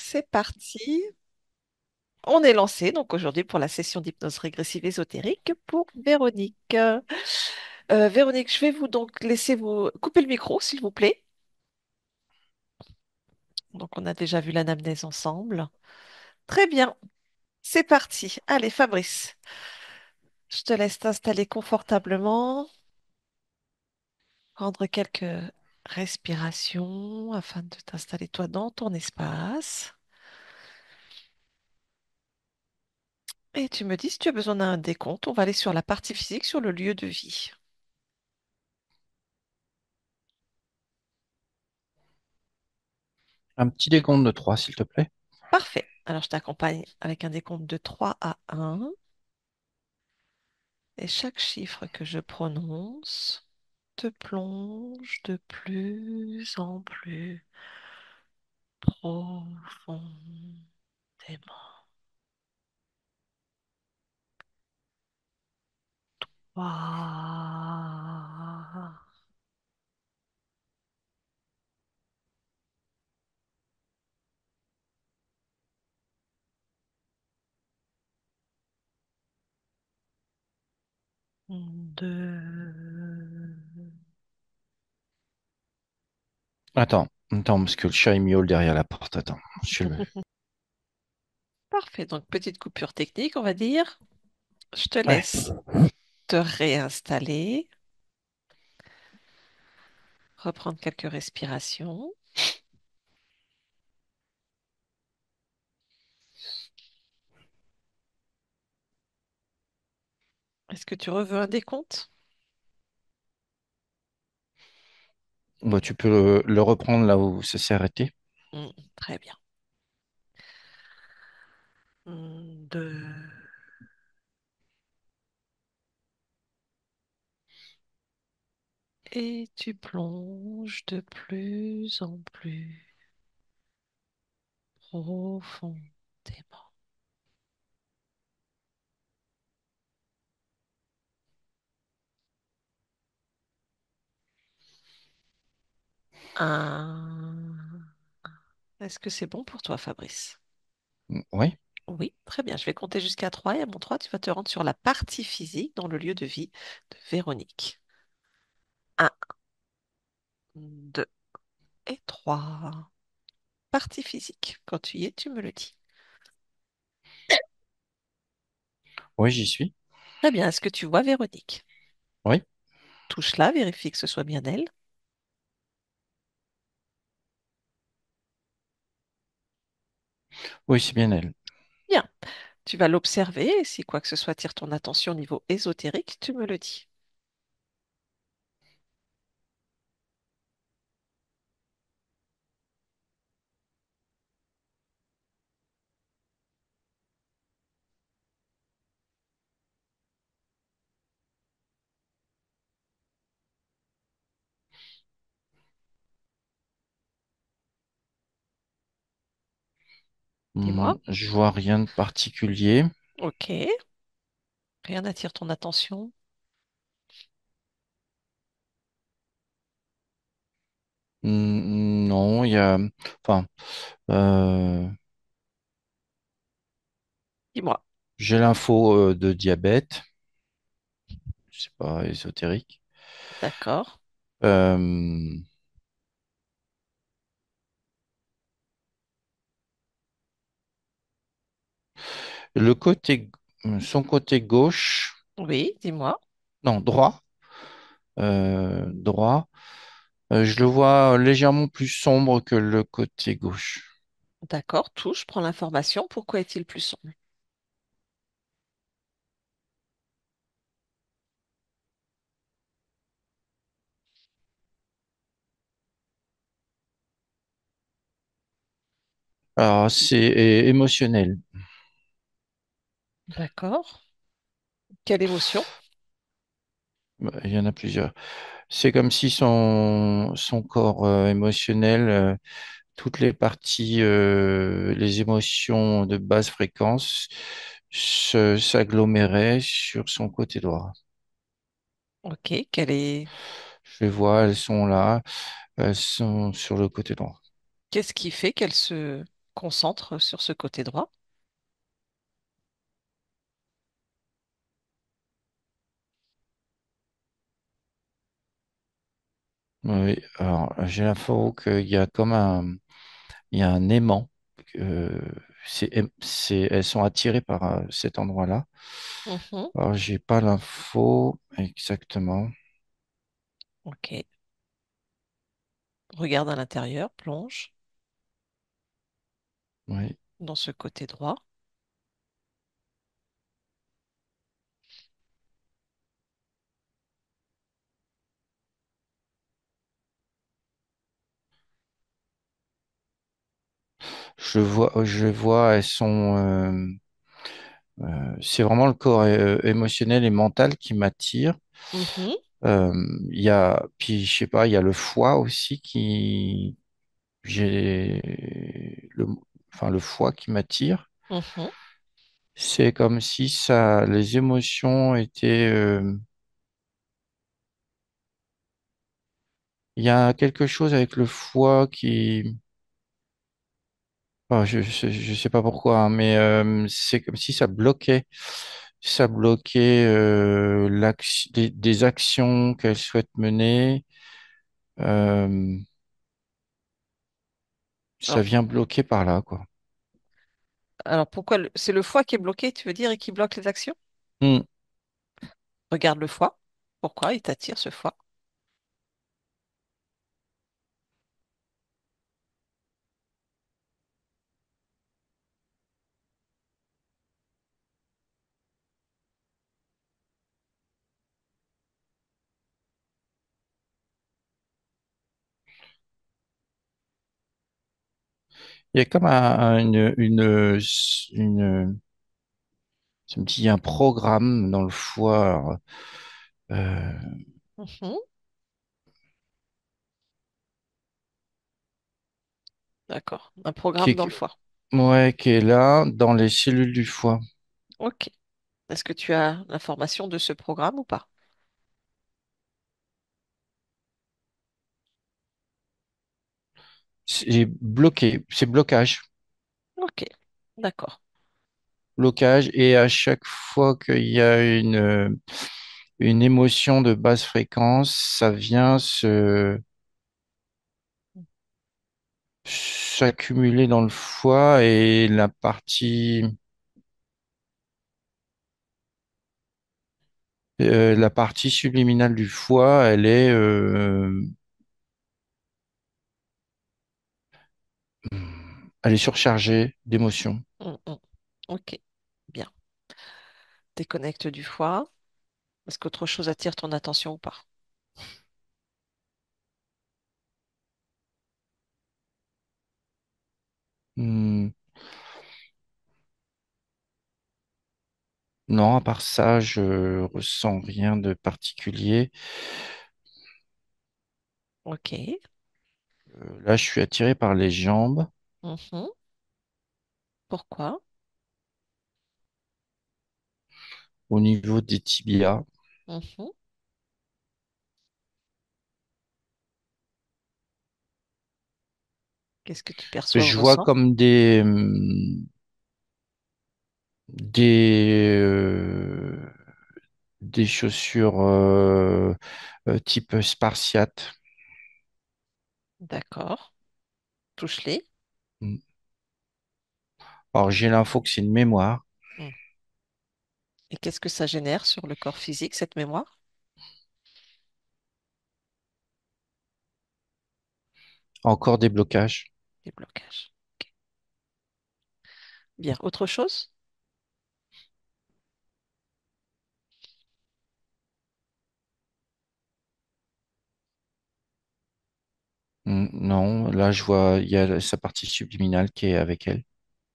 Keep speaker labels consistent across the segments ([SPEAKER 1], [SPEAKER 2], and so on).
[SPEAKER 1] C'est parti. On est lancé donc aujourd'hui pour la session d'hypnose régressive ésotérique pour Véronique. Véronique, je vais vous donc laisser vous couper le micro, s'il vous plaît. Donc on a déjà vu l'anamnèse ensemble. Très bien, c'est parti. Allez, Fabrice, je te laisse t'installer confortablement, prendre quelques respirations afin de t'installer toi dans ton espace. Et tu me dis si tu as besoin d'un décompte. On va aller sur la partie physique, sur le lieu de vie.
[SPEAKER 2] Un petit décompte de 3, s'il te plaît.
[SPEAKER 1] Parfait. Alors, je t'accompagne avec un décompte de 3 à 1. Et chaque chiffre que je prononce te plonge de plus en plus profondément. 3, 2.
[SPEAKER 2] Attends, parce que le chat il miaule derrière la porte. Attends,
[SPEAKER 1] Parfait. Donc, petite coupure technique, on va dire. Je te
[SPEAKER 2] Ouais.
[SPEAKER 1] laisse te réinstaller, reprendre quelques respirations. Est-ce que tu veux un décompte?
[SPEAKER 2] Bah, tu peux le reprendre là où ça s'est arrêté.
[SPEAKER 1] Très bien. 2. Et tu plonges de plus en plus profondément. Un. Est-ce que c'est bon pour toi, Fabrice?
[SPEAKER 2] Oui,
[SPEAKER 1] Oui, très bien. Je vais compter jusqu'à 3 et à mon 3, tu vas te rendre sur la partie physique dans le lieu de vie de Véronique. Un, 2 et 3. Partie physique. Quand tu y es, tu me le dis.
[SPEAKER 2] oui, j'y suis.
[SPEAKER 1] Très bien. Est-ce que tu vois Véronique?
[SPEAKER 2] Oui,
[SPEAKER 1] Touche-la, vérifie que ce soit bien elle.
[SPEAKER 2] oui, c'est bien elle.
[SPEAKER 1] Bien. Tu vas l'observer et si quoi que ce soit tire ton attention au niveau ésotérique, tu me le dis. Dis-moi.
[SPEAKER 2] Je vois rien de particulier.
[SPEAKER 1] Ok. Rien n'attire ton attention.
[SPEAKER 2] Non, il y a. Enfin, euh,
[SPEAKER 1] Dis-moi.
[SPEAKER 2] j'ai l'info de diabète. C'est pas ésotérique.
[SPEAKER 1] D'accord.
[SPEAKER 2] Euh, le côté, son côté gauche,
[SPEAKER 1] Oui, dis-moi.
[SPEAKER 2] non, droit, droit. Je le vois légèrement plus sombre que le côté gauche.
[SPEAKER 1] D'accord. Touche, prends l'information. Pourquoi est-il plus sombre?
[SPEAKER 2] Alors, c'est émotionnel.
[SPEAKER 1] D'accord. Quelle émotion?
[SPEAKER 2] Il y en a plusieurs. C'est comme si son corps émotionnel, toutes les parties, les émotions de basse fréquence s'aggloméraient sur son côté droit.
[SPEAKER 1] Ok. Quelle est...
[SPEAKER 2] Je les vois, elles sont là, elles sont sur le côté droit.
[SPEAKER 1] Qu'est-ce qui fait qu'elle se... Concentre sur ce côté droit.
[SPEAKER 2] Oui, alors j'ai l'info qu'il y a il y a un aimant. euh, elles sont attirées par cet endroit-là.
[SPEAKER 1] Mhm.
[SPEAKER 2] Alors, j'ai pas l'info exactement.
[SPEAKER 1] Ok. Regarde à l'intérieur, plonge
[SPEAKER 2] Oui.
[SPEAKER 1] dans ce côté droit.
[SPEAKER 2] Je vois, c'est vraiment le corps émotionnel et mental qui m'attire.
[SPEAKER 1] Mhm.
[SPEAKER 2] Euh, puis je sais pas, il y a le foie aussi enfin le foie qui m'attire.
[SPEAKER 1] Mhm.
[SPEAKER 2] C'est comme si les émotions étaient, il y a quelque chose avec le foie je sais pas pourquoi, hein, mais c'est comme si ça bloquait des actions qu'elle souhaite mener. Euh, Ça
[SPEAKER 1] Alors,
[SPEAKER 2] vient bloquer par là, quoi.
[SPEAKER 1] alors pourquoi c'est le foie qui est bloqué, tu veux dire, et qui bloque les actions?
[SPEAKER 2] Hmm.
[SPEAKER 1] Regarde le foie. Pourquoi il t'attire ce foie?
[SPEAKER 2] Il y a comme ça me dit, un programme dans le foie. Alors, euh,
[SPEAKER 1] Mhm. D'accord. Un
[SPEAKER 2] qui
[SPEAKER 1] programme dans le
[SPEAKER 2] est,
[SPEAKER 1] foie.
[SPEAKER 2] ouais, qui est là dans les cellules du foie.
[SPEAKER 1] Ok. Est-ce que tu as l'information de ce programme ou pas?
[SPEAKER 2] C'est bloqué, c'est blocage.
[SPEAKER 1] Ok. D'accord.
[SPEAKER 2] Blocage. Et à chaque fois qu'il y a une émotion de basse fréquence, ça vient s'accumuler dans le foie et la partie subliminale du foie, elle est surchargée d'émotions.
[SPEAKER 1] Mm. Ok. Bien. Déconnecte du foie. Est-ce qu'autre chose attire ton attention ou pas?
[SPEAKER 2] Hmm, non, à part ça, je ressens rien de particulier.
[SPEAKER 1] Ok.
[SPEAKER 2] Là, je suis attiré par les jambes,
[SPEAKER 1] Mhm. Pourquoi?
[SPEAKER 2] au niveau des tibias.
[SPEAKER 1] Mhm. Qu'est-ce que tu perçois ou
[SPEAKER 2] Je vois
[SPEAKER 1] ressens?
[SPEAKER 2] comme des des chaussures type spartiate.
[SPEAKER 1] D'accord. Touche-les.
[SPEAKER 2] Hmm. Alors, j'ai l'info que c'est une mémoire,
[SPEAKER 1] Mm. Et qu'est-ce que ça génère sur le corps physique, cette mémoire?
[SPEAKER 2] encore des blocages.
[SPEAKER 1] Des blocages. Ok. Bien. Autre chose?
[SPEAKER 2] Non, là, je vois, il y a sa partie subliminale qui est avec elle.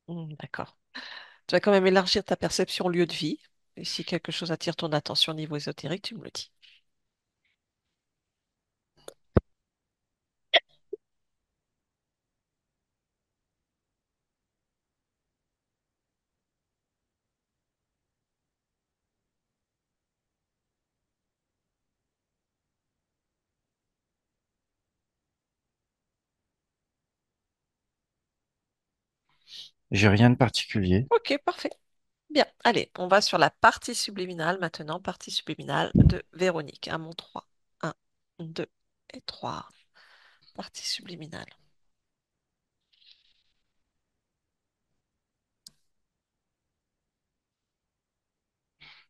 [SPEAKER 1] D'accord. Tu vas quand même élargir ta perception lieu de vie. Et si quelque chose attire ton attention au niveau ésotérique, tu me le dis.
[SPEAKER 2] J'ai rien de particulier.
[SPEAKER 1] Ok, parfait. Bien. Allez, on va sur la partie subliminale maintenant. Partie subliminale de Véronique. À mon 3. 1, 2 et 3. Partie subliminale.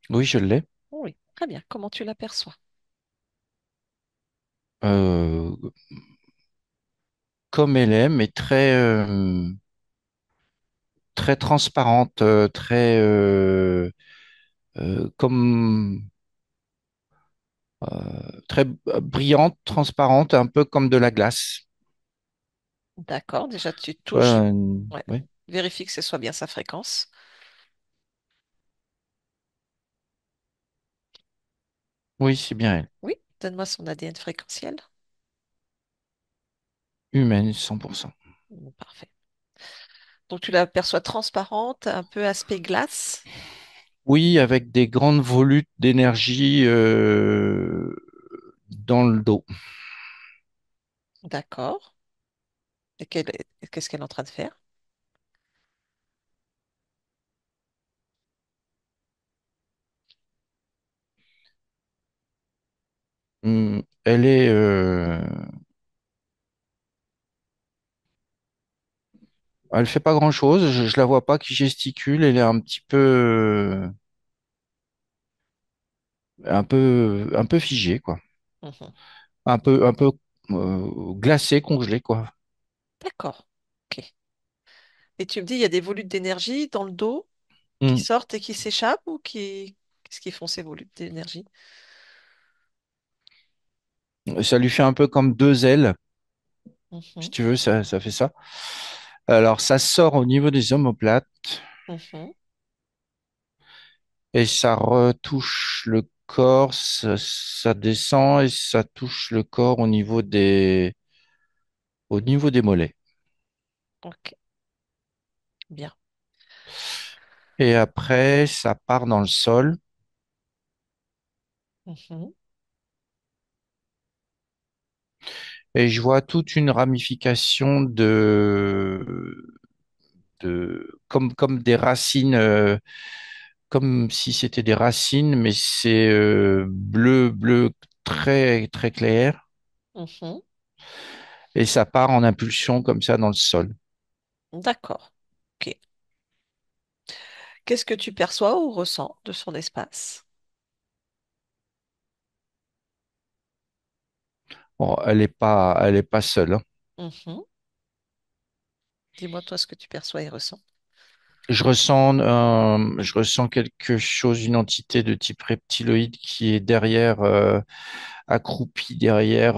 [SPEAKER 2] Oui, je l'ai.
[SPEAKER 1] Oui, très bien. Comment tu l'aperçois?
[SPEAKER 2] Euh, Comme elle est, mais très transparente, comme très brillante, transparente, un peu comme de la glace.
[SPEAKER 1] D'accord. Déjà, tu
[SPEAKER 2] Tu vois,
[SPEAKER 1] touches. Ouais.
[SPEAKER 2] ouais.
[SPEAKER 1] Vérifie que ce soit bien sa fréquence.
[SPEAKER 2] Oui, c'est bien elle.
[SPEAKER 1] Oui. Donne-moi son ADN fréquentiel.
[SPEAKER 2] Humaine, 100%.
[SPEAKER 1] Parfait. Donc, tu l'aperçois transparente, un peu aspect glace.
[SPEAKER 2] Oui, avec des grandes volutes d'énergie dans le dos.
[SPEAKER 1] D'accord. Et qu'est-ce qu'elle est en train de faire?
[SPEAKER 2] Elle est, elle fait pas grand-chose. Je la vois pas qui gesticule. Elle est un peu figée, quoi.
[SPEAKER 1] Mhm.
[SPEAKER 2] Un peu glacée, congelée, quoi.
[SPEAKER 1] D'accord. Ok. Et tu me dis, il y a des volutes d'énergie dans le dos qui
[SPEAKER 2] Hmm.
[SPEAKER 1] sortent et qui s'échappent ou qui... Qu'est-ce qu'ils font ces volutes d'énergie?
[SPEAKER 2] Ça lui fait un peu comme deux ailes, si
[SPEAKER 1] Mhm.
[SPEAKER 2] tu veux, ça fait ça. Alors, ça sort au niveau des omoplates
[SPEAKER 1] Mhm.
[SPEAKER 2] et ça retouche le corps, ça descend et ça touche le corps au niveau des mollets.
[SPEAKER 1] Ok. Bien.
[SPEAKER 2] Et après, ça part dans le sol
[SPEAKER 1] Mhm.
[SPEAKER 2] et je vois toute une ramification comme des racines, comme si c'était des racines, mais c'est bleu très, très clair.
[SPEAKER 1] Mhm.
[SPEAKER 2] Et ça part en impulsion comme ça dans le sol.
[SPEAKER 1] D'accord. Ok. Qu'est-ce que tu perçois ou ressens de son espace?
[SPEAKER 2] Bon, elle est pas seule, hein.
[SPEAKER 1] Mhm. Dis-moi toi ce que tu perçois et ressens.
[SPEAKER 2] Je ressens quelque chose, une entité de type reptiloïde qui est derrière, accroupie derrière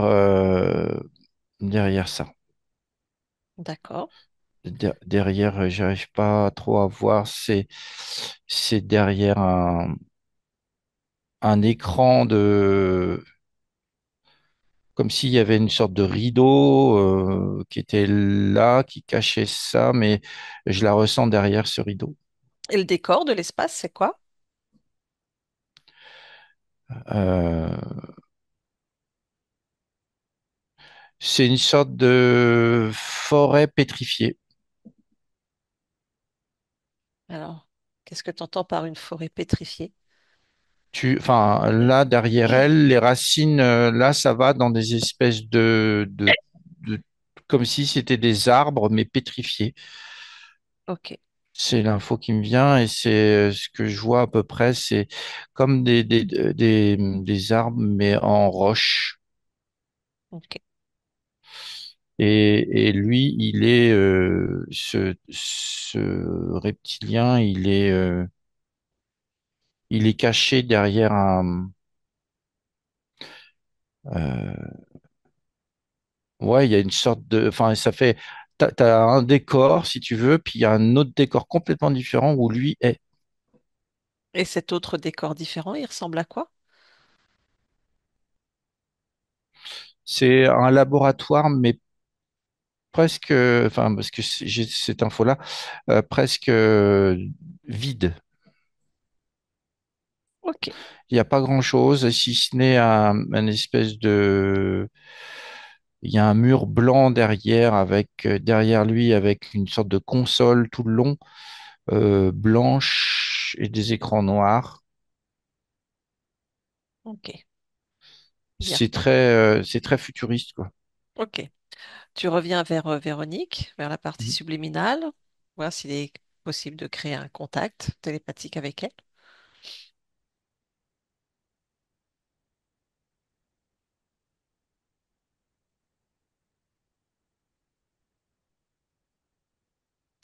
[SPEAKER 2] ça.
[SPEAKER 1] D'accord.
[SPEAKER 2] Derrière, j'arrive pas trop à voir. C'est derrière un écran comme s'il y avait une sorte de rideau qui était là, qui cachait ça, mais je la ressens derrière ce rideau.
[SPEAKER 1] Et le décor de l'espace, c'est quoi?
[SPEAKER 2] Euh, c'est une sorte de forêt pétrifiée.
[SPEAKER 1] Alors, qu'est-ce que tu entends par une forêt pétrifiée?
[SPEAKER 2] Enfin, là, derrière elle, les racines, là, ça va dans des espèces de comme si c'était des arbres, mais pétrifiés.
[SPEAKER 1] Ok,
[SPEAKER 2] C'est l'info qui me vient et c'est ce que je vois à peu près, c'est comme des arbres, mais en roche.
[SPEAKER 1] ok.
[SPEAKER 2] Et lui, ce reptilien, il est caché derrière euh, ouais, il y a une sorte enfin, t'as un décor, si tu veux, puis il y a un autre décor complètement différent où lui est.
[SPEAKER 1] Et cet autre décor différent, il ressemble à quoi?
[SPEAKER 2] C'est un laboratoire, mais presque, enfin, parce que j'ai cette info-là, presque vide.
[SPEAKER 1] Ok.
[SPEAKER 2] Il n'y a pas grand-chose, si ce n'est un espèce Il y a un mur blanc derrière derrière lui avec une sorte de console tout le long, blanche et des écrans noirs.
[SPEAKER 1] Ok, bien.
[SPEAKER 2] C'est très futuriste, quoi.
[SPEAKER 1] Ok. Tu reviens vers Véronique, vers la partie
[SPEAKER 2] Mhm.
[SPEAKER 1] subliminale, voir s'il est possible de créer un contact télépathique avec elle.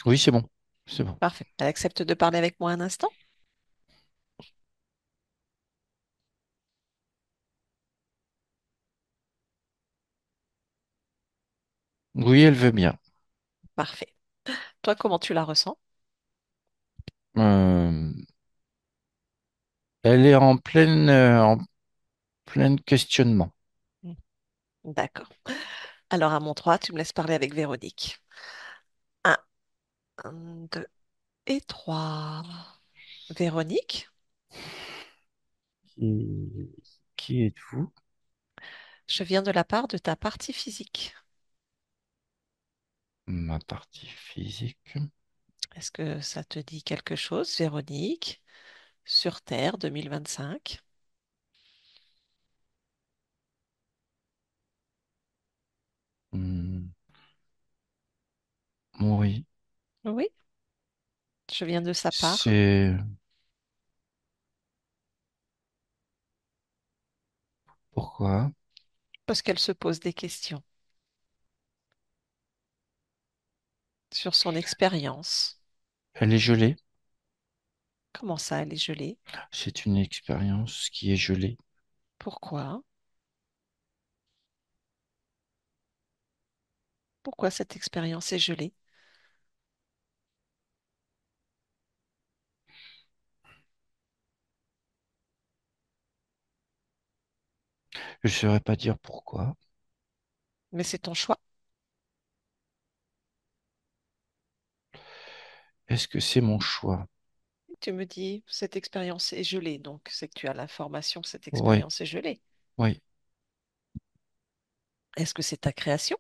[SPEAKER 2] Oui, c'est bon. C'est bon.
[SPEAKER 1] Parfait. Elle accepte de parler avec moi un instant?
[SPEAKER 2] Oui, elle veut bien.
[SPEAKER 1] Parfait. Toi, comment tu la ressens?
[SPEAKER 2] Euh, Elle est en plein questionnement.
[SPEAKER 1] Hmm. D'accord. Alors, à mon 3, tu me laisses parler avec Véronique. Un, 2 et 3. Véronique,
[SPEAKER 2] Qui, qui êtes-vous?
[SPEAKER 1] je viens de la part de ta partie physique.
[SPEAKER 2] Ma partie physique.
[SPEAKER 1] Est-ce que ça te dit quelque chose, Véronique, sur Terre 2025?
[SPEAKER 2] Hmm, oui,
[SPEAKER 1] Oui, je viens de sa part
[SPEAKER 2] c'est pourquoi
[SPEAKER 1] parce qu'elle se pose des questions sur son expérience.
[SPEAKER 2] elle est gelée.
[SPEAKER 1] Comment ça, elle est gelée?
[SPEAKER 2] C'est une expérience qui est gelée.
[SPEAKER 1] Pourquoi? Pourquoi cette expérience est gelée?
[SPEAKER 2] Je ne saurais pas dire pourquoi.
[SPEAKER 1] Mais c'est ton choix.
[SPEAKER 2] Est-ce que c'est mon choix?
[SPEAKER 1] Tu me dis, cette expérience est gelée, donc c'est que tu as l'information que cette
[SPEAKER 2] Oui,
[SPEAKER 1] expérience est gelée.
[SPEAKER 2] oui.
[SPEAKER 1] Est-ce que c'est ta création?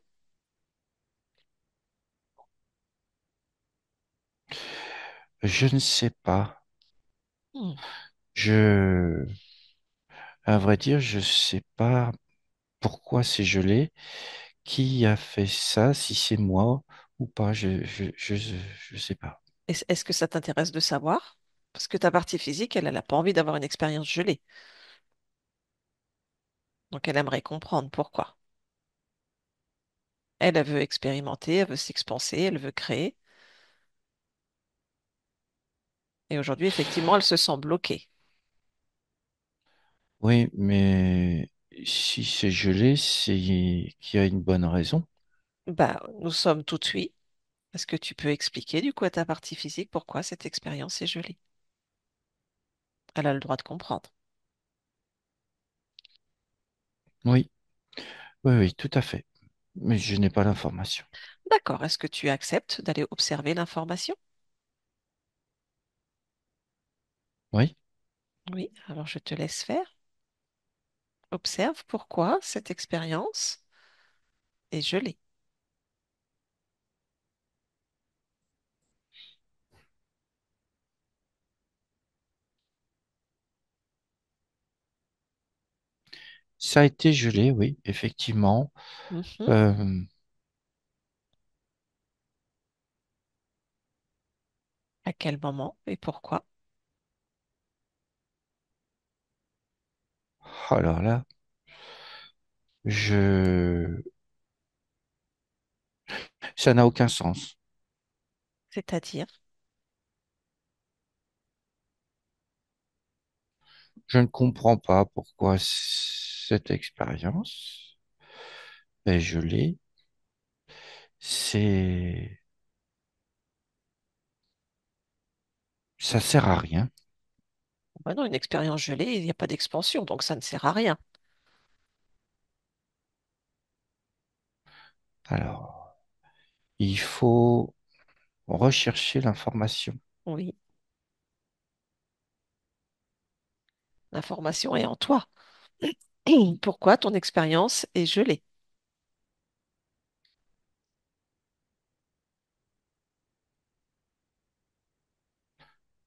[SPEAKER 2] Je ne sais pas.
[SPEAKER 1] Hmm.
[SPEAKER 2] Je, à vrai dire, je ne sais pas pourquoi c'est gelé. Qui a fait ça? Si c'est moi ou pas, je sais pas.
[SPEAKER 1] Est-ce que ça t'intéresse de savoir? Parce que ta partie physique, elle n'a pas envie d'avoir une expérience gelée. Donc elle aimerait comprendre pourquoi. Elle veut expérimenter, elle veut s'expanser, elle veut créer. Et aujourd'hui, effectivement, elle se sent bloquée.
[SPEAKER 2] Oui, mais si c'est gelé, c'est qu'il y a une bonne raison.
[SPEAKER 1] Bah, nous sommes tout oui. Est-ce que tu peux expliquer du coup à ta partie physique pourquoi cette expérience est gelée? Elle a le droit de comprendre.
[SPEAKER 2] Oui, oui, oui, tout à fait. Mais je n'ai pas l'information.
[SPEAKER 1] D'accord. Est-ce que tu acceptes d'aller observer l'information?
[SPEAKER 2] Oui,
[SPEAKER 1] Oui. Alors je te laisse faire. Observe pourquoi cette expérience est gelée.
[SPEAKER 2] ça a été gelé, oui, effectivement.
[SPEAKER 1] Mhm.
[SPEAKER 2] Euh,
[SPEAKER 1] À quel moment et pourquoi?
[SPEAKER 2] alors là, je, ça n'a aucun sens.
[SPEAKER 1] C'est-à-dire,
[SPEAKER 2] Je ne comprends pas pourquoi cette expérience est gelée. C'est, ça sert à rien.
[SPEAKER 1] bah non, une expérience gelée, il n'y a pas d'expansion, donc ça ne sert à rien.
[SPEAKER 2] Alors, il faut rechercher l'information.
[SPEAKER 1] Oui, l'information est en toi. Pourquoi ton expérience est gelée?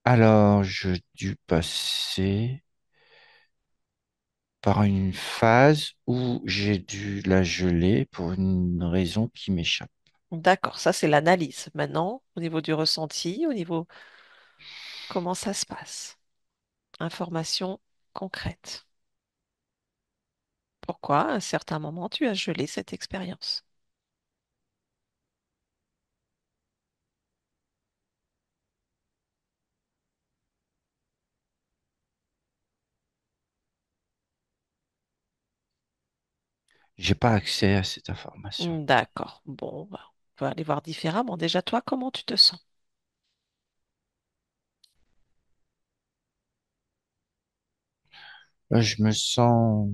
[SPEAKER 2] Alors, je dû passer par une phase où j'ai dû la geler pour une raison qui m'échappe.
[SPEAKER 1] D'accord, ça c'est l'analyse. Maintenant, au niveau du ressenti, au niveau comment ça se passe. Information concrète. Pourquoi, à un certain moment, tu as gelé cette expérience?
[SPEAKER 2] J'ai pas accès à cette information.
[SPEAKER 1] D'accord. Bon, bah, on peut aller voir différemment. Déjà, toi, comment tu te sens?
[SPEAKER 2] Je me sens...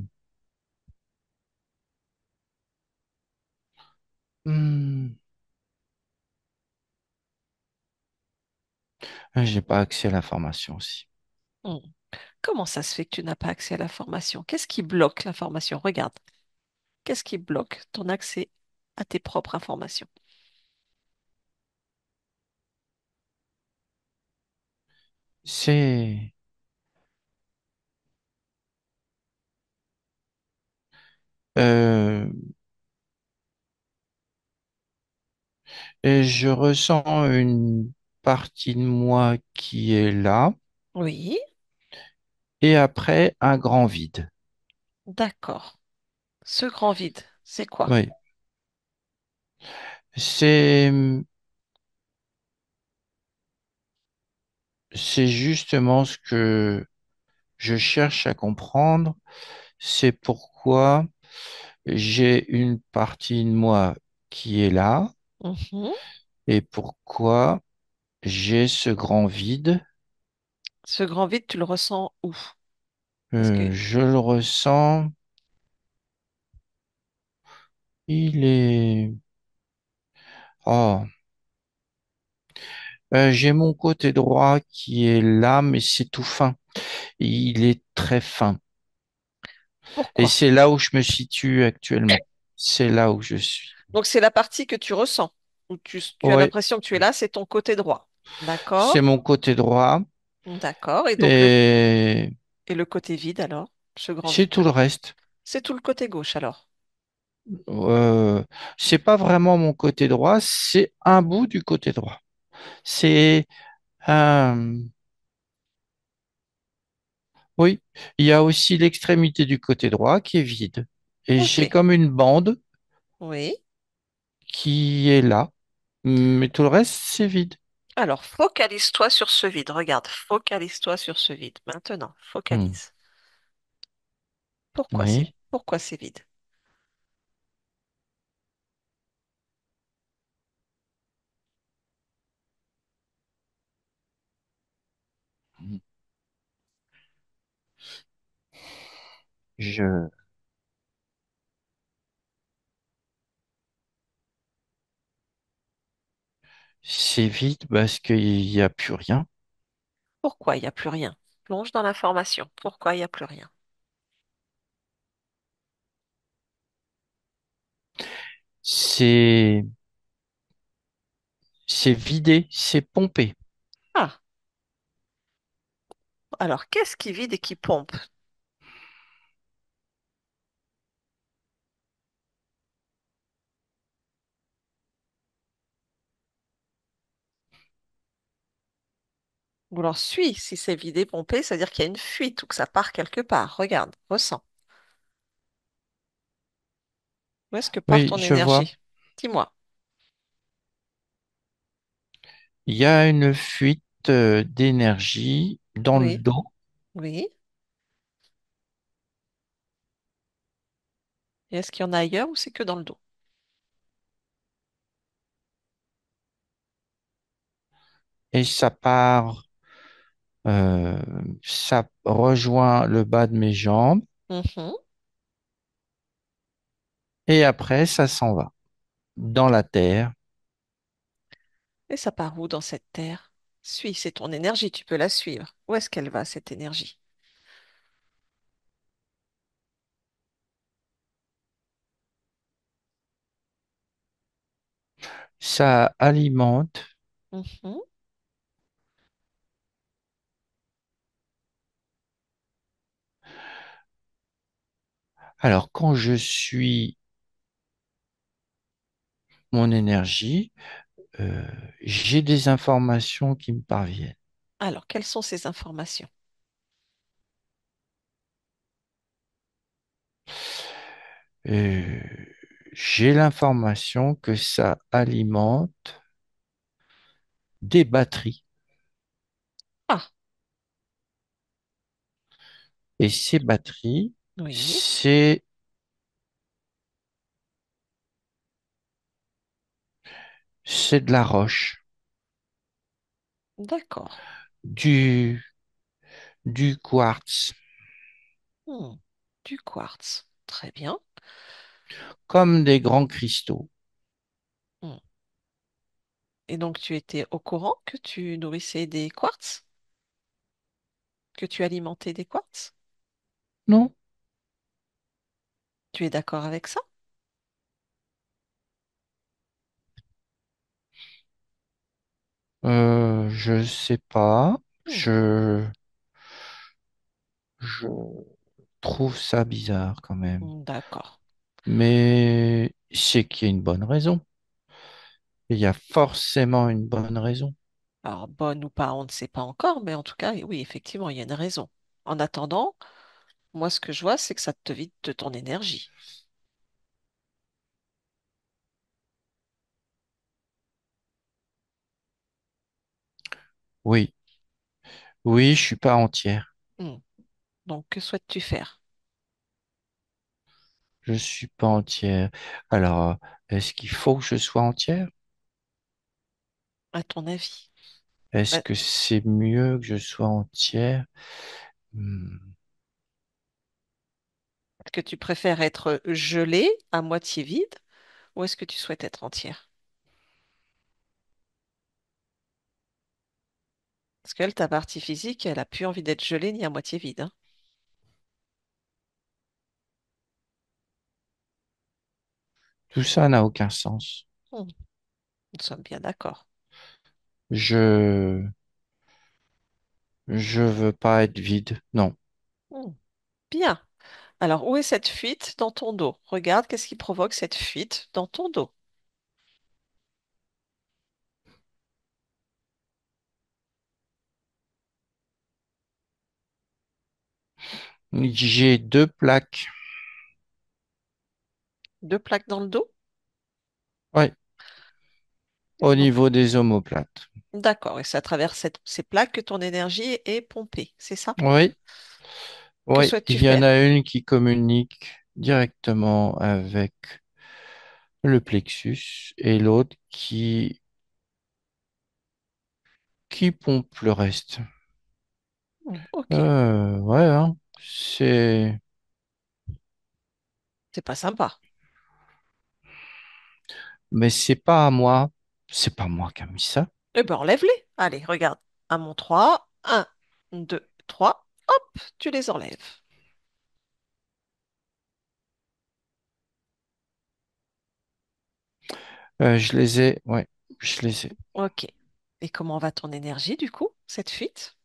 [SPEAKER 2] Hmm, j'ai pas accès à l'information aussi.
[SPEAKER 1] Hmm. Comment ça se fait que tu n'as pas accès à l'information? Qu'est-ce qui bloque l'information? Regarde. Qu'est-ce qui bloque ton accès à tes propres informations?
[SPEAKER 2] C'est... euh, et je ressens une partie de moi qui est là,
[SPEAKER 1] Oui,
[SPEAKER 2] et après un grand vide.
[SPEAKER 1] d'accord. Ce grand vide, c'est quoi?
[SPEAKER 2] Oui, c'est c'est justement ce que je cherche à comprendre. C'est pourquoi j'ai une partie de moi qui est là,
[SPEAKER 1] Mhm.
[SPEAKER 2] et pourquoi j'ai ce grand vide.
[SPEAKER 1] Ce grand vide, tu le ressens où? Parce que
[SPEAKER 2] Je le ressens. Il est... Oh. J'ai mon côté droit qui est là, mais c'est tout fin. Il est très fin. Et
[SPEAKER 1] pourquoi?
[SPEAKER 2] c'est là où je me situe actuellement. C'est là où je suis.
[SPEAKER 1] Donc c'est la partie que tu ressens, où tu as
[SPEAKER 2] Oui,
[SPEAKER 1] l'impression que tu es là, c'est ton côté droit.
[SPEAKER 2] c'est
[SPEAKER 1] D'accord?
[SPEAKER 2] mon côté droit.
[SPEAKER 1] D'accord. Et donc
[SPEAKER 2] Et
[SPEAKER 1] et le côté vide alors? Ce grand
[SPEAKER 2] c'est
[SPEAKER 1] vide.
[SPEAKER 2] tout le reste.
[SPEAKER 1] C'est tout le côté gauche alors.
[SPEAKER 2] Euh, c'est pas vraiment mon côté droit, c'est un bout du côté droit. C'est un... Oui, il y a aussi l'extrémité du côté droit qui est vide. Et j'ai
[SPEAKER 1] Ok.
[SPEAKER 2] comme une bande
[SPEAKER 1] Oui.
[SPEAKER 2] qui est là, mais tout le reste, c'est vide.
[SPEAKER 1] Alors, focalise-toi sur ce vide. Regarde, focalise-toi sur ce vide. Maintenant,
[SPEAKER 2] Hmm.
[SPEAKER 1] focalise.
[SPEAKER 2] Oui.
[SPEAKER 1] Pourquoi c'est vide?
[SPEAKER 2] Je... C'est vide parce qu'il n'y a plus rien.
[SPEAKER 1] Pourquoi il n'y a plus rien? Plonge dans l'information. Pourquoi il n'y a plus rien?
[SPEAKER 2] C'est c'est vidé, c'est pompé.
[SPEAKER 1] Ah, alors qu'est-ce qui vide et qui pompe? Ou alors suis, si c'est vidé, pompé, c'est-à-dire qu'il y a une fuite ou que ça part quelque part. Regarde, ressens. Où est-ce que part
[SPEAKER 2] Oui,
[SPEAKER 1] ton
[SPEAKER 2] je vois.
[SPEAKER 1] énergie? Dis-moi.
[SPEAKER 2] Il y a une fuite d'énergie dans le
[SPEAKER 1] Oui,
[SPEAKER 2] dos
[SPEAKER 1] oui. Et est-ce qu'il y en a ailleurs ou c'est que dans le dos?
[SPEAKER 2] et ça part, euh, ça rejoint le bas de mes jambes
[SPEAKER 1] Mhm.
[SPEAKER 2] et après ça s'en va dans la terre.
[SPEAKER 1] Et ça part où dans cette terre? Suis, c'est ton énergie, tu peux la suivre. Où est-ce qu'elle va, cette énergie?
[SPEAKER 2] Ça alimente
[SPEAKER 1] Mhm.
[SPEAKER 2] Alors, quand je suis mon énergie, euh, j'ai des informations qui me parviennent.
[SPEAKER 1] Alors, quelles sont ces informations?
[SPEAKER 2] Euh, j'ai l'information que ça alimente des batteries.
[SPEAKER 1] Ah,
[SPEAKER 2] Et ces batteries,
[SPEAKER 1] oui,
[SPEAKER 2] c'est de la roche,
[SPEAKER 1] d'accord.
[SPEAKER 2] du, du quartz,
[SPEAKER 1] Hmm, du quartz. Très bien.
[SPEAKER 2] comme des grands cristaux.
[SPEAKER 1] Hmm. Et donc, tu étais au courant que tu nourrissais des quartz? Que tu alimentais des quartz?
[SPEAKER 2] Non,
[SPEAKER 1] Tu es d'accord avec ça?
[SPEAKER 2] je sais pas.
[SPEAKER 1] Hmm,
[SPEAKER 2] Je trouve ça bizarre quand même.
[SPEAKER 1] d'accord.
[SPEAKER 2] Mais c'est qu'il y a une bonne raison. Il y a forcément une bonne raison.
[SPEAKER 1] Alors, bonne ou pas, on ne sait pas encore, mais en tout cas, oui, effectivement, il y a une raison. En attendant, moi, ce que je vois, c'est que ça te vide de ton énergie.
[SPEAKER 2] Oui, oui, je suis pas entière.
[SPEAKER 1] Hmm. Donc, que souhaites-tu faire,
[SPEAKER 2] Je suis pas entière. Alors, est-ce qu'il faut que je sois entière?
[SPEAKER 1] à ton avis?
[SPEAKER 2] Est-ce
[SPEAKER 1] Bah,
[SPEAKER 2] que c'est mieux que je sois entière? Hmm,
[SPEAKER 1] est-ce que tu préfères être gelée, à moitié vide, ou est-ce que tu souhaites être entière? Parce qu'elle, ta partie physique, elle a plus envie d'être gelée ni à moitié vide, hein.
[SPEAKER 2] tout ça n'a aucun sens.
[SPEAKER 1] Hmm. Nous sommes bien d'accord.
[SPEAKER 2] Je je veux pas être vide. Non.
[SPEAKER 1] Hmm. Bien. Alors, où est cette fuite dans ton dos? Regarde, qu'est-ce qui provoque cette fuite dans ton dos?
[SPEAKER 2] J'ai deux plaques.
[SPEAKER 1] Deux plaques dans le dos?
[SPEAKER 2] Ouais, au niveau des omoplates.
[SPEAKER 1] D'accord, et c'est à travers ces plaques que ton énergie est pompée, c'est ça?
[SPEAKER 2] Oui,
[SPEAKER 1] Que
[SPEAKER 2] oui.
[SPEAKER 1] souhaites-tu
[SPEAKER 2] Il y en
[SPEAKER 1] faire?
[SPEAKER 2] a une qui communique directement avec le plexus et l'autre qui pompe le reste.
[SPEAKER 1] Ok,
[SPEAKER 2] Ouais, hein, c'est,
[SPEAKER 1] c'est pas sympa.
[SPEAKER 2] mais c'est pas à moi. C'est pas moi qui a mis ça.
[SPEAKER 1] Eh ben, enlève-les. Allez, regarde. À mon 3, 1, 2, 3. Hop, tu les enlèves.
[SPEAKER 2] Je les ai, ouais, je les ai.
[SPEAKER 1] Ok. Et comment va ton énergie, du coup, cette fuite?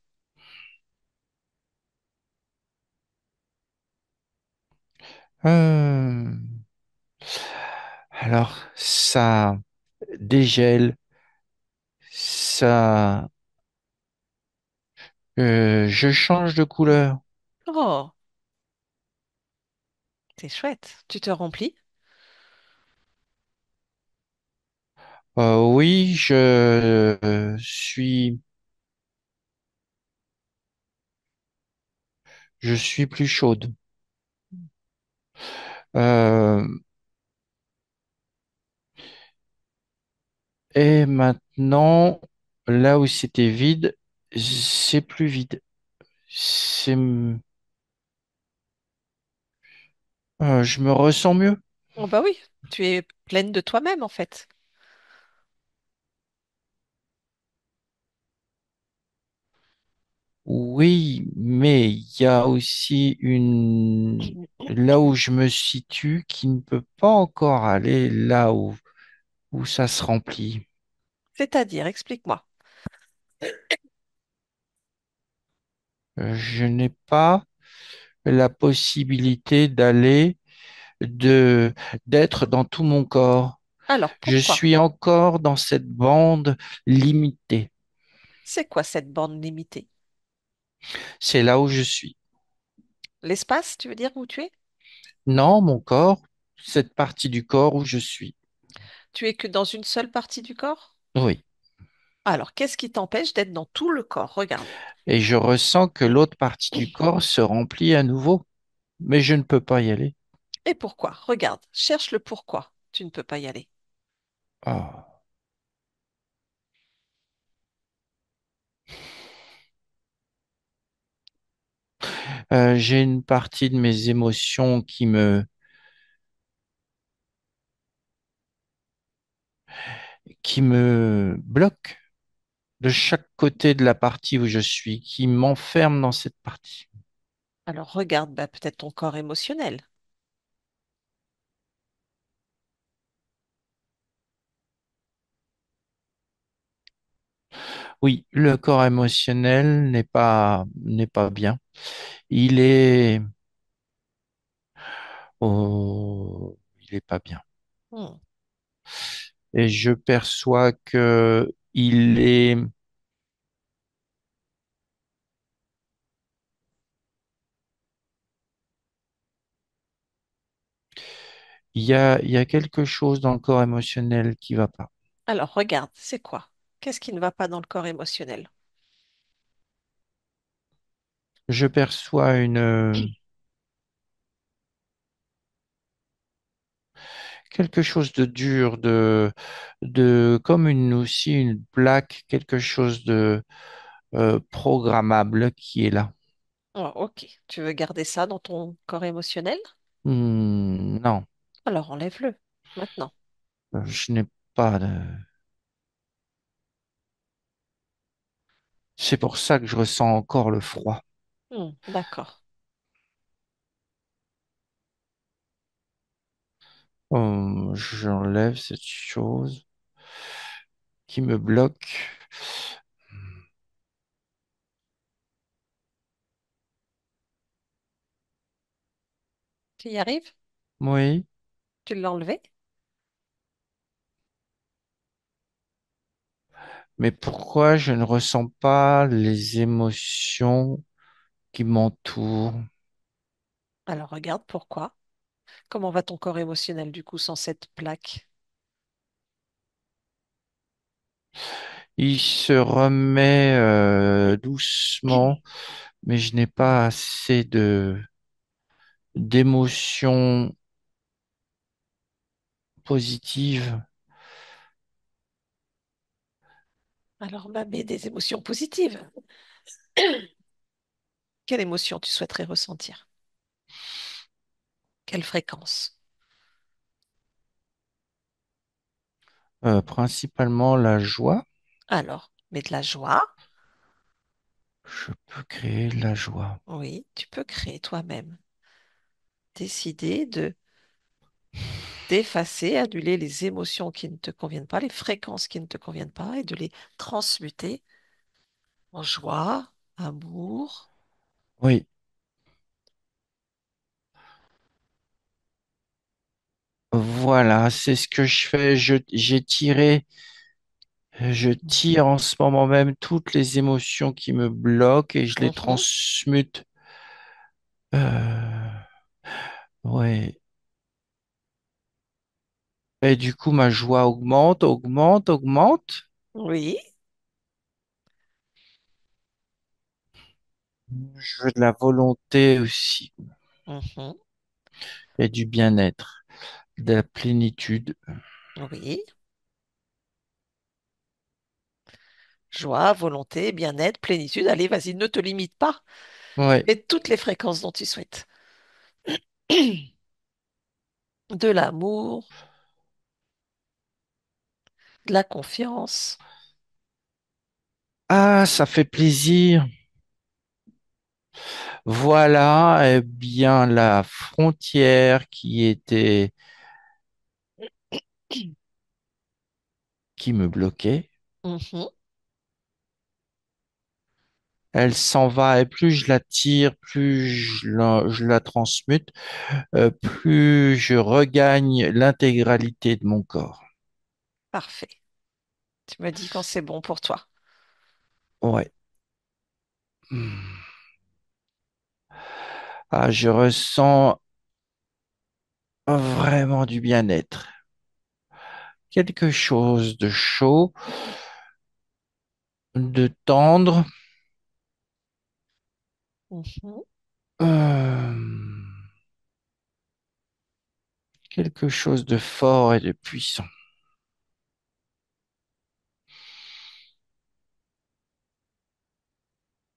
[SPEAKER 2] Euh, alors, ça dégèle, ça, je change de couleur.
[SPEAKER 1] Oh, c'est chouette. Tu te remplis?
[SPEAKER 2] Oui, je suis plus chaude. Euh, et maintenant, là où c'était vide, c'est plus vide. C'est, je me ressens mieux.
[SPEAKER 1] Oh bah oui, tu es pleine de toi-même, en fait.
[SPEAKER 2] Oui, mais il y a aussi là où je me situe qui ne peut pas encore aller là où ça se remplit.
[SPEAKER 1] C'est-à-dire, explique-moi.
[SPEAKER 2] Je n'ai pas la possibilité d'aller. de d'être dans tout mon corps.
[SPEAKER 1] Alors,
[SPEAKER 2] Je
[SPEAKER 1] pourquoi?
[SPEAKER 2] suis encore dans cette bande limitée.
[SPEAKER 1] C'est quoi cette bande limitée?
[SPEAKER 2] C'est là où je suis.
[SPEAKER 1] L'espace, tu veux dire, où tu es?
[SPEAKER 2] Non, mon corps, cette partie du corps où je suis.
[SPEAKER 1] Tu es que dans une seule partie du corps?
[SPEAKER 2] Oui.
[SPEAKER 1] Alors, qu'est-ce qui t'empêche d'être dans tout le corps? Regarde.
[SPEAKER 2] Et je ressens que l'autre partie du corps se remplit à nouveau, mais je ne peux pas y aller.
[SPEAKER 1] Et pourquoi? Regarde, cherche le pourquoi. Tu ne peux pas y aller.
[SPEAKER 2] Ah. J'ai une partie de mes émotions qui me bloque de chaque côté de la partie où je suis, qui m'enferme dans cette partie.
[SPEAKER 1] Alors, regarde, bah, peut-être ton corps émotionnel.
[SPEAKER 2] Oui, le corps émotionnel n'est pas bien. Il est il est pas bien.
[SPEAKER 1] Hmm.
[SPEAKER 2] Et je perçois que il est il y a quelque chose dans le corps émotionnel qui va pas.
[SPEAKER 1] Alors, regarde, c'est quoi? Qu'est-ce qui ne va pas dans le corps émotionnel?
[SPEAKER 2] Je perçois quelque chose de dur, de comme une aussi une plaque, quelque chose de programmable qui est là.
[SPEAKER 1] Oh, ok. Tu veux garder ça dans ton corps émotionnel?
[SPEAKER 2] Non,
[SPEAKER 1] Alors, enlève-le. Maintenant.
[SPEAKER 2] je n'ai pas de... C'est pour ça que je ressens encore le froid.
[SPEAKER 1] Hmm, d'accord.
[SPEAKER 2] J'enlève cette chose qui me bloque.
[SPEAKER 1] Tu y arrives?
[SPEAKER 2] Oui,
[SPEAKER 1] Tu l'as enlevé?
[SPEAKER 2] mais pourquoi je ne ressens pas les émotions qui m'entourent?
[SPEAKER 1] Alors, regarde pourquoi. Comment va ton corps émotionnel du coup sans cette plaque?
[SPEAKER 2] Il se remet doucement, mais je n'ai pas assez de d'émotions positives.
[SPEAKER 1] Alors, bah, mets des émotions positives. Quelle émotion tu souhaiterais ressentir? Quelle fréquence?
[SPEAKER 2] Principalement la joie.
[SPEAKER 1] Alors, mets de la joie.
[SPEAKER 2] Je peux créer de la joie.
[SPEAKER 1] Oui, tu peux créer toi-même. Décider de d'effacer, annuler les émotions qui ne te conviennent pas, les fréquences qui ne te conviennent pas et de les transmuter en joie, amour.
[SPEAKER 2] Oui, voilà, c'est ce que je fais. Je tire en ce moment même toutes les émotions qui me bloquent et je les
[SPEAKER 1] Mhm.
[SPEAKER 2] transmute. Euh, ouais. Et du coup, ma joie augmente, augmente, augmente.
[SPEAKER 1] Oui.
[SPEAKER 2] Je veux de la volonté aussi
[SPEAKER 1] Mhm.
[SPEAKER 2] et du bien-être, de la plénitude.
[SPEAKER 1] Oui. Joie, volonté, bien-être, plénitude. Allez, vas-y, ne te limite pas.
[SPEAKER 2] Ouais,
[SPEAKER 1] Mets toutes les fréquences dont tu souhaites. De l'amour, de la confiance.
[SPEAKER 2] ah, ça fait plaisir. Voilà, eh bien, la frontière qui me bloquait,
[SPEAKER 1] Mhm.
[SPEAKER 2] elle s'en va et plus je la tire, plus je la transmute, plus je regagne l'intégralité de mon corps.
[SPEAKER 1] Parfait. Tu me dis quand c'est bon pour toi.
[SPEAKER 2] Ouais. Hmm. Ah, je ressens vraiment du bien-être. Quelque chose de chaud, de tendre,
[SPEAKER 1] Mhm.
[SPEAKER 2] euh, quelque chose de fort et de puissant.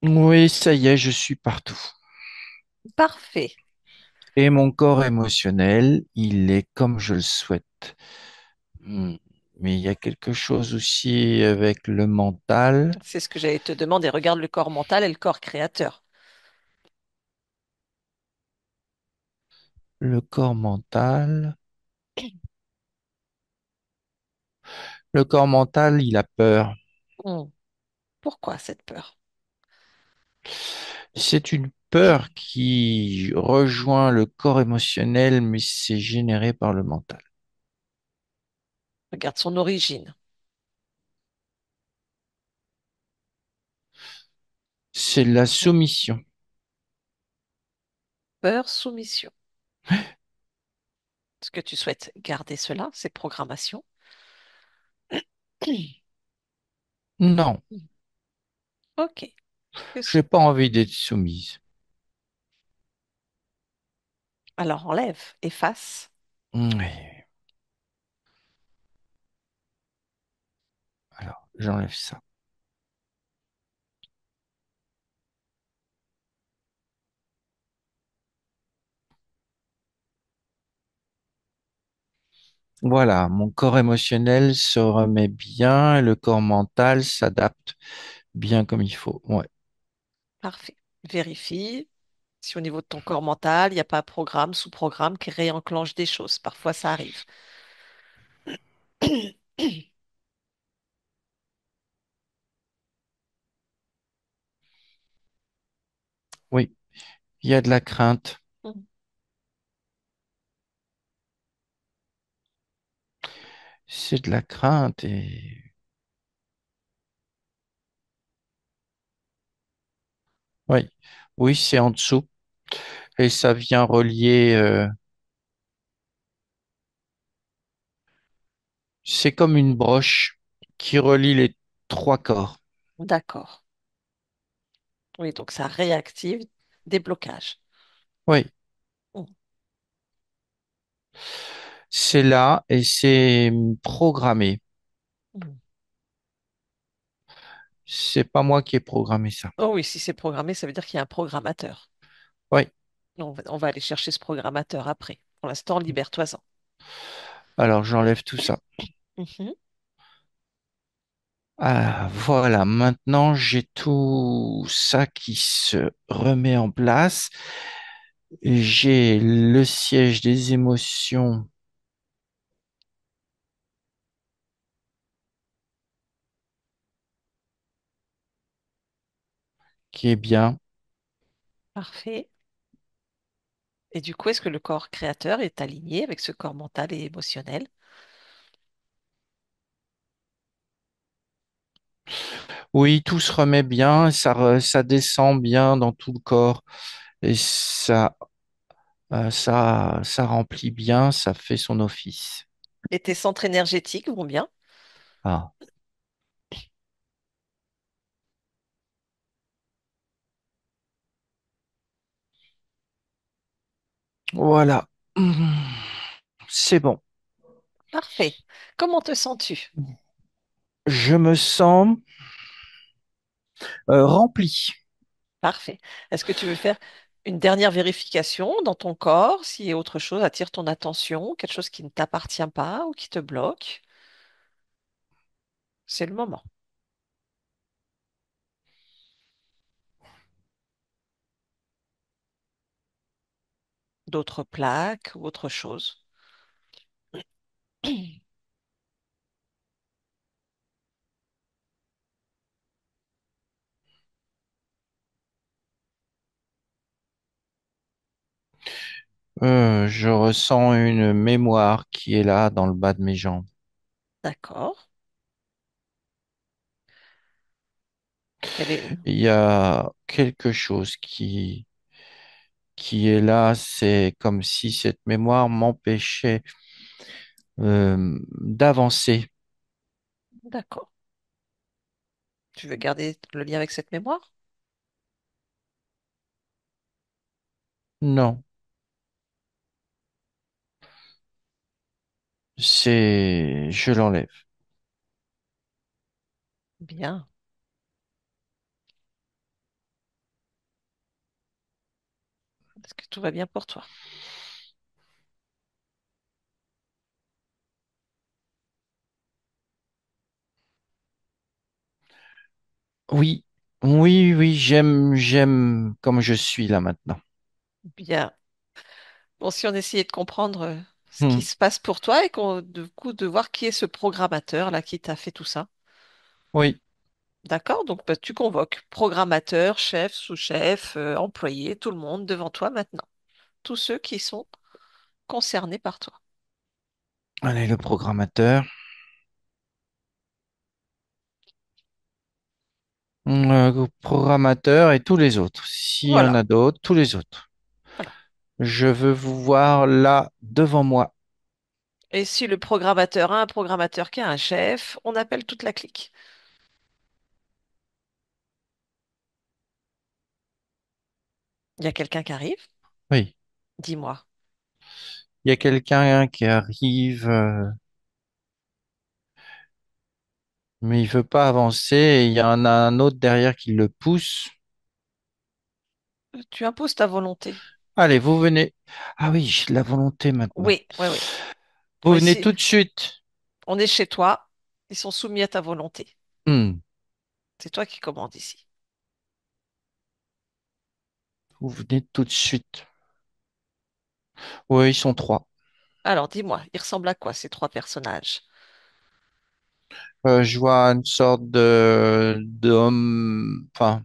[SPEAKER 2] Oui, ça y est, je suis partout.
[SPEAKER 1] Parfait.
[SPEAKER 2] Et mon corps émotionnel, il est comme je le souhaite. Hmm. Mais il y a quelque chose aussi avec le mental.
[SPEAKER 1] C'est ce que j'allais te demander. Regarde le corps mental et le corps créateur.
[SPEAKER 2] Le corps mental. Le corps mental, il a peur.
[SPEAKER 1] Hmm. Pourquoi cette peur?
[SPEAKER 2] C'est une peur qui rejoint le corps émotionnel, mais c'est généré par le mental.
[SPEAKER 1] Regarde son origine.
[SPEAKER 2] C'est la soumission.
[SPEAKER 1] Peur, soumission. Est-ce que tu souhaites garder cela, ces programmations?
[SPEAKER 2] Non,
[SPEAKER 1] Ok.
[SPEAKER 2] j'ai pas envie d'être soumise.
[SPEAKER 1] Alors enlève, efface.
[SPEAKER 2] Oui. Alors, j'enlève ça. Voilà, mon corps émotionnel se remet bien et le corps mental s'adapte bien comme il faut. Ouais.
[SPEAKER 1] Parfait. Vérifie si au niveau de ton corps mental, il n'y a pas un programme, sous-programme qui réenclenche des choses. Parfois, ça arrive.
[SPEAKER 2] Oui, il y a de la crainte. C'est de la crainte et oui, oui, c'est en dessous et ça vient relier. C'est comme une broche qui relie les trois corps.
[SPEAKER 1] D'accord. Oui, donc ça réactive des blocages.
[SPEAKER 2] Oui,
[SPEAKER 1] Mm.
[SPEAKER 2] c'est là et c'est programmé.
[SPEAKER 1] Mm.
[SPEAKER 2] C'est pas moi qui ai programmé ça.
[SPEAKER 1] Oh oui, si c'est programmé, ça veut dire qu'il y a un programmateur.
[SPEAKER 2] Oui,
[SPEAKER 1] On va aller chercher ce programmateur après. Pour l'instant, libère-toi-en.
[SPEAKER 2] alors j'enlève tout ça.
[SPEAKER 1] Mhm.
[SPEAKER 2] Ah, voilà, maintenant j'ai tout ça qui se remet en place. J'ai le siège des émotions qui est bien.
[SPEAKER 1] Parfait. Et du coup, est-ce que le corps créateur est aligné avec ce corps mental et émotionnel?
[SPEAKER 2] Oui, tout se remet bien, ça descend bien dans tout le corps et ça remplit bien, ça fait son office.
[SPEAKER 1] Et tes centres énergétiques vont bien?
[SPEAKER 2] Ah, voilà. C'est bon.
[SPEAKER 1] Parfait. Comment te sens-tu?
[SPEAKER 2] Je me sens rempli.
[SPEAKER 1] Parfait. Est-ce que tu veux faire une dernière vérification dans ton corps si autre chose attire ton attention, quelque chose qui ne t'appartient pas ou qui te bloque? C'est le moment. D'autres plaques ou autre chose.
[SPEAKER 2] Je ressens une mémoire qui est là dans le bas de mes jambes.
[SPEAKER 1] D'accord. Quelle est...
[SPEAKER 2] Il y a quelque chose qui est là. C'est comme si cette mémoire m'empêchait d'avancer.
[SPEAKER 1] D'accord. Tu veux garder le lien avec cette mémoire?
[SPEAKER 2] Non, je l'enlève.
[SPEAKER 1] Bien. Est-ce que tout va bien pour toi?
[SPEAKER 2] Oui, oui, j'aime comme je suis là maintenant.
[SPEAKER 1] Bien. Bon, si on essayait de comprendre ce
[SPEAKER 2] Hmm.
[SPEAKER 1] qui se passe pour toi et qu'on, du coup, de voir qui est ce programmateur là qui t'a fait tout ça.
[SPEAKER 2] Oui,
[SPEAKER 1] D'accord? Donc, bah, tu convoques programmateur, chef, sous-chef, employé, tout le monde devant toi maintenant. Tous ceux qui sont concernés par toi.
[SPEAKER 2] allez, le programmateur. Programmateur et tous les autres. S'il y en
[SPEAKER 1] Voilà.
[SPEAKER 2] a d'autres, tous les autres.
[SPEAKER 1] Voilà.
[SPEAKER 2] Je veux vous voir là devant moi.
[SPEAKER 1] Et si le programmateur a un programmateur qui a un chef, on appelle toute la clique. Il y a quelqu'un qui arrive?
[SPEAKER 2] Oui,
[SPEAKER 1] Dis-moi.
[SPEAKER 2] il y a quelqu'un qui arrive, mais il veut pas avancer. Et il y en a un autre derrière qui le pousse.
[SPEAKER 1] Tu imposes ta volonté.
[SPEAKER 2] Allez, vous venez. Ah oui, j'ai de la volonté maintenant.
[SPEAKER 1] Oui, oui, oui.
[SPEAKER 2] Vous
[SPEAKER 1] Oui,
[SPEAKER 2] venez
[SPEAKER 1] si
[SPEAKER 2] tout de suite.
[SPEAKER 1] on est chez toi, ils sont soumis à ta volonté.
[SPEAKER 2] Hmm,
[SPEAKER 1] C'est toi qui commandes ici.
[SPEAKER 2] vous venez tout de suite. Oui, ils sont trois.
[SPEAKER 1] Alors, dis-moi, ils ressemblent à quoi ces trois personnages?
[SPEAKER 2] Je vois une sorte de d'homme. Enfin,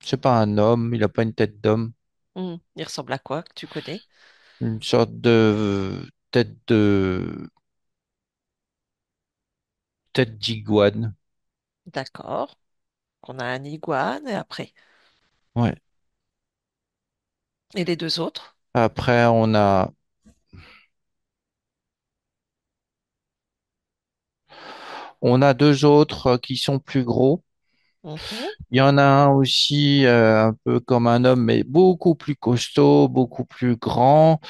[SPEAKER 2] c'est pas un homme. Il a pas une tête d'homme.
[SPEAKER 1] Ils ressemblent à quoi que tu connais?
[SPEAKER 2] Une sorte de tête d'iguane.
[SPEAKER 1] D'accord. On a un iguane et après.
[SPEAKER 2] Ouais.
[SPEAKER 1] Et les deux autres?
[SPEAKER 2] Après, on a deux autres qui sont plus gros.
[SPEAKER 1] Mhm.
[SPEAKER 2] Il y en a un aussi un peu comme un homme, mais beaucoup plus costaud, beaucoup plus grand,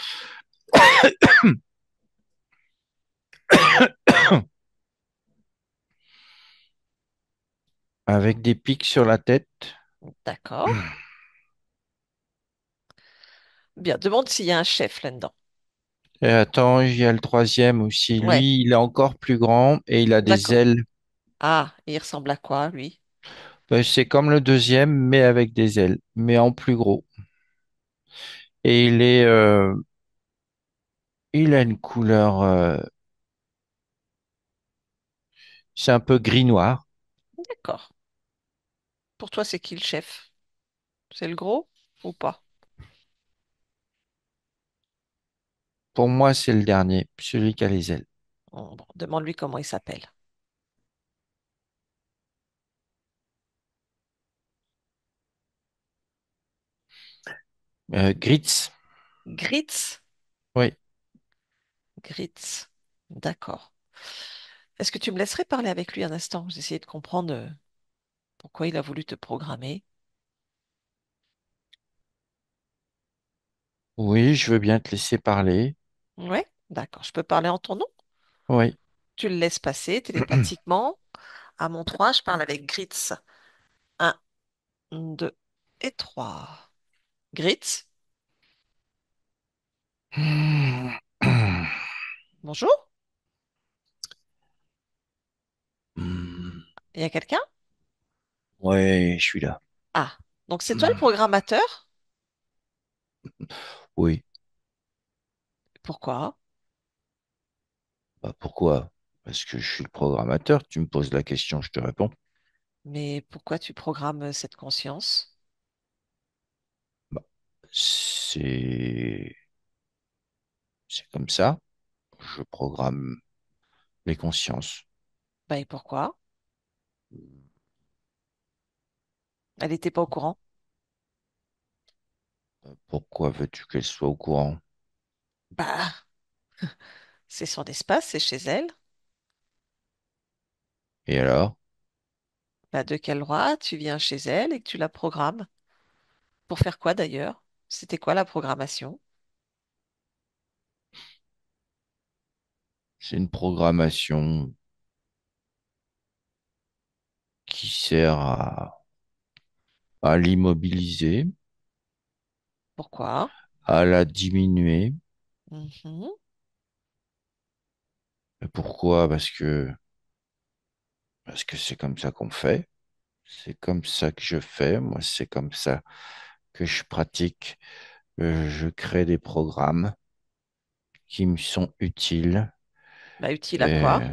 [SPEAKER 2] avec des pics sur la tête.
[SPEAKER 1] D'accord. Bien, demande s'il y a un chef là-dedans.
[SPEAKER 2] Et attends, il y a le troisième aussi.
[SPEAKER 1] Ouais,
[SPEAKER 2] Lui, il est encore plus grand et il a des
[SPEAKER 1] d'accord.
[SPEAKER 2] ailes.
[SPEAKER 1] Ah, et il ressemble à quoi, lui?
[SPEAKER 2] C'est comme le deuxième, mais avec des ailes, mais en plus gros. Et il a une couleur, c'est un peu gris-noir.
[SPEAKER 1] D'accord. Pour toi, c'est qui le chef? C'est le gros ou pas?
[SPEAKER 2] Pour moi, c'est le dernier, celui qui a les ailes.
[SPEAKER 1] Bon, demande-lui comment il s'appelle.
[SPEAKER 2] Gritz,
[SPEAKER 1] Gritz?
[SPEAKER 2] oui,
[SPEAKER 1] Gritz. D'accord. Est-ce que tu me laisserais parler avec lui un instant? J'essayais de comprendre pourquoi il a voulu te programmer.
[SPEAKER 2] oui, je veux bien te laisser parler.
[SPEAKER 1] Ouais, d'accord. Je peux parler en ton nom?
[SPEAKER 2] Oui.
[SPEAKER 1] Tu le laisses passer télépathiquement. À mon 3, je parle avec Gritz. Un, 2 et 3. Gritz, bonjour. Il y a quelqu'un?
[SPEAKER 2] Ouais, je suis là.
[SPEAKER 1] Ah, donc c'est toi le programmateur?
[SPEAKER 2] Oui.
[SPEAKER 1] Pourquoi?
[SPEAKER 2] Bah, pourquoi? Parce que je suis le programmateur. Tu me poses la question, je te réponds.
[SPEAKER 1] Mais pourquoi tu programmes cette conscience?
[SPEAKER 2] Bah, c'est C'est comme ça, je programme les consciences.
[SPEAKER 1] Bah et pourquoi? Elle n'était pas au courant.
[SPEAKER 2] Pourquoi veux-tu qu'elle soit au courant?
[SPEAKER 1] Bah, c'est son espace, c'est chez elle.
[SPEAKER 2] Et alors?
[SPEAKER 1] Bah, de quel droit tu viens chez elle et que tu la programmes? Pour faire quoi d'ailleurs? C'était quoi la programmation?
[SPEAKER 2] C'est une programmation qui sert à l'immobiliser,
[SPEAKER 1] Pourquoi?
[SPEAKER 2] à la diminuer.
[SPEAKER 1] Mhm.
[SPEAKER 2] Et pourquoi? Parce que c'est comme ça qu'on fait. C'est comme ça que je fais. Moi, c'est comme ça que je pratique. Je crée des programmes qui me sont utiles.
[SPEAKER 1] Bah, utile à
[SPEAKER 2] Et,
[SPEAKER 1] quoi?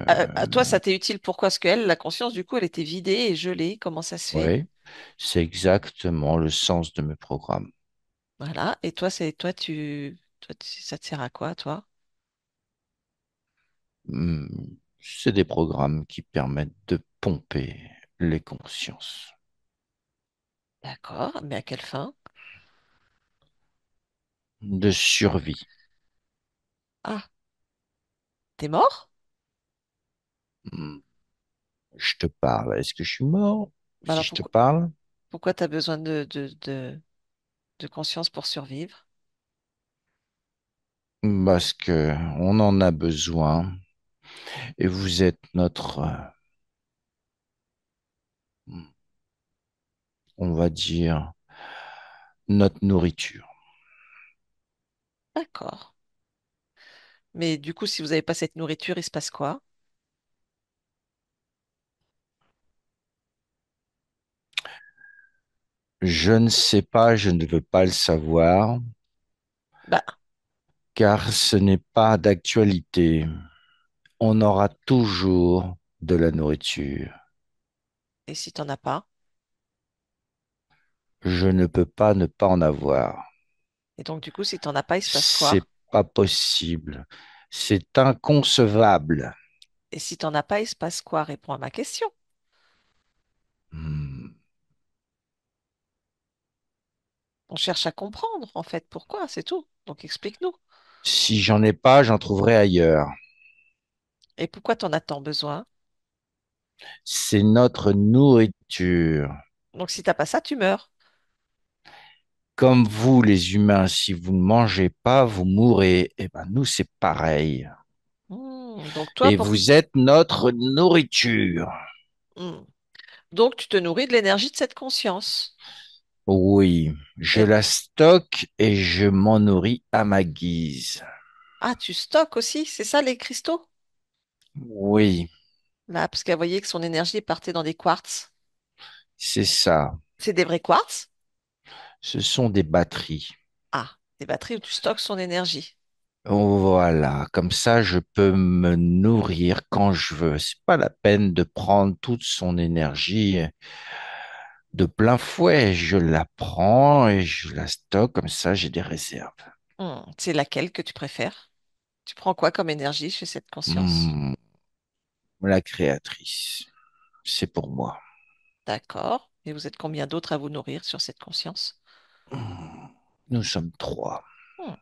[SPEAKER 1] À toi, ça t'est utile pourquoi? Parce qu'elle, la conscience, du coup, elle était vidée et gelée. Comment ça se fait?
[SPEAKER 2] ouais, c'est exactement le sens de mes programmes.
[SPEAKER 1] Voilà. Et toi, ça te sert à quoi, toi?
[SPEAKER 2] Hmm, C'est des programmes qui permettent de pomper les consciences
[SPEAKER 1] D'accord. Mais à quelle fin?
[SPEAKER 2] de survie.
[SPEAKER 1] Ah, t'es mort?
[SPEAKER 2] Hmm, Je te parle. Est-ce que je suis mort
[SPEAKER 1] Bah
[SPEAKER 2] si
[SPEAKER 1] alors
[SPEAKER 2] je te
[SPEAKER 1] pourquoi,
[SPEAKER 2] parle?
[SPEAKER 1] pourquoi t'as besoin de conscience pour survivre?
[SPEAKER 2] Parce que on en a besoin et vous êtes on va dire, notre nourriture.
[SPEAKER 1] D'accord. Mais du coup, si vous n'avez pas cette nourriture, il se passe quoi?
[SPEAKER 2] Je ne sais pas, je ne veux pas le savoir,
[SPEAKER 1] Bah,
[SPEAKER 2] car ce n'est pas d'actualité. On aura toujours de la nourriture.
[SPEAKER 1] et si t'en as pas?
[SPEAKER 2] Je ne peux pas ne pas en avoir.
[SPEAKER 1] Et donc, du coup, si t'en as pas, il se passe quoi?
[SPEAKER 2] C'est pas possible. C'est inconcevable.
[SPEAKER 1] Et si t'en as pas, il se passe quoi? Réponds à ma question.
[SPEAKER 2] Hmm.
[SPEAKER 1] On cherche à comprendre, en fait, pourquoi, c'est tout. Donc, explique-nous.
[SPEAKER 2] Si j'en ai pas, j'en trouverai ailleurs.
[SPEAKER 1] Et pourquoi t'en as tant besoin?
[SPEAKER 2] C'est notre nourriture.
[SPEAKER 1] Donc, si t'as pas ça, tu meurs.
[SPEAKER 2] Comme vous, les humains, si vous ne mangez pas, vous mourrez. Eh ben, nous, c'est pareil.
[SPEAKER 1] Donc, toi,
[SPEAKER 2] Et
[SPEAKER 1] pour...
[SPEAKER 2] vous êtes notre nourriture.
[SPEAKER 1] Hmm. Donc, tu te nourris de l'énergie de cette conscience.
[SPEAKER 2] Oui, je
[SPEAKER 1] Et...
[SPEAKER 2] la stocke et je m'en nourris à ma guise.
[SPEAKER 1] Ah, tu stockes aussi, c'est ça, les cristaux?
[SPEAKER 2] Oui,
[SPEAKER 1] Là, parce qu'elle voyait que son énergie partait dans des quartz.
[SPEAKER 2] c'est ça.
[SPEAKER 1] C'est des vrais quartz?
[SPEAKER 2] Ce sont des batteries.
[SPEAKER 1] Ah, des batteries où tu stockes son énergie.
[SPEAKER 2] Voilà, comme ça, je peux me nourrir quand je veux. C'est pas la peine de prendre toute son énergie de plein fouet. Je la prends et je la stocke, comme ça, j'ai des réserves.
[SPEAKER 1] C'est laquelle que tu préfères? Tu prends quoi comme énergie chez cette conscience?
[SPEAKER 2] Hmm, la créatrice, c'est pour moi.
[SPEAKER 1] D'accord. Et vous êtes combien d'autres à vous nourrir sur cette conscience?
[SPEAKER 2] Nous sommes trois.
[SPEAKER 1] Hmm,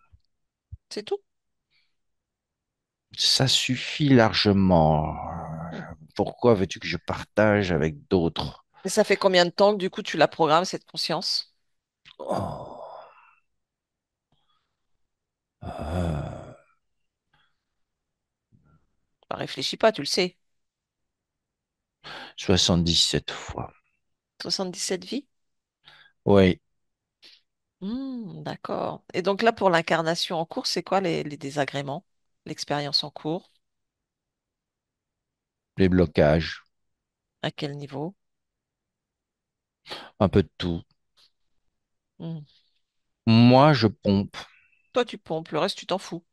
[SPEAKER 1] c'est tout.
[SPEAKER 2] Ça suffit largement. Pourquoi veux-tu que je partage avec d'autres?
[SPEAKER 1] Et ça fait combien de temps que du coup tu la programmes, cette conscience?
[SPEAKER 2] Oh, euh,
[SPEAKER 1] Bah, réfléchis pas, tu le sais.
[SPEAKER 2] 77 fois.
[SPEAKER 1] 77 vies?
[SPEAKER 2] Oui,
[SPEAKER 1] D'accord. Et donc là, pour l'incarnation en cours, c'est quoi les désagréments? L'expérience en cours?
[SPEAKER 2] les blocages,
[SPEAKER 1] À quel niveau?
[SPEAKER 2] un peu de tout.
[SPEAKER 1] Hmm.
[SPEAKER 2] Moi, je pompe.
[SPEAKER 1] Toi, tu pompes, le reste, tu t'en fous.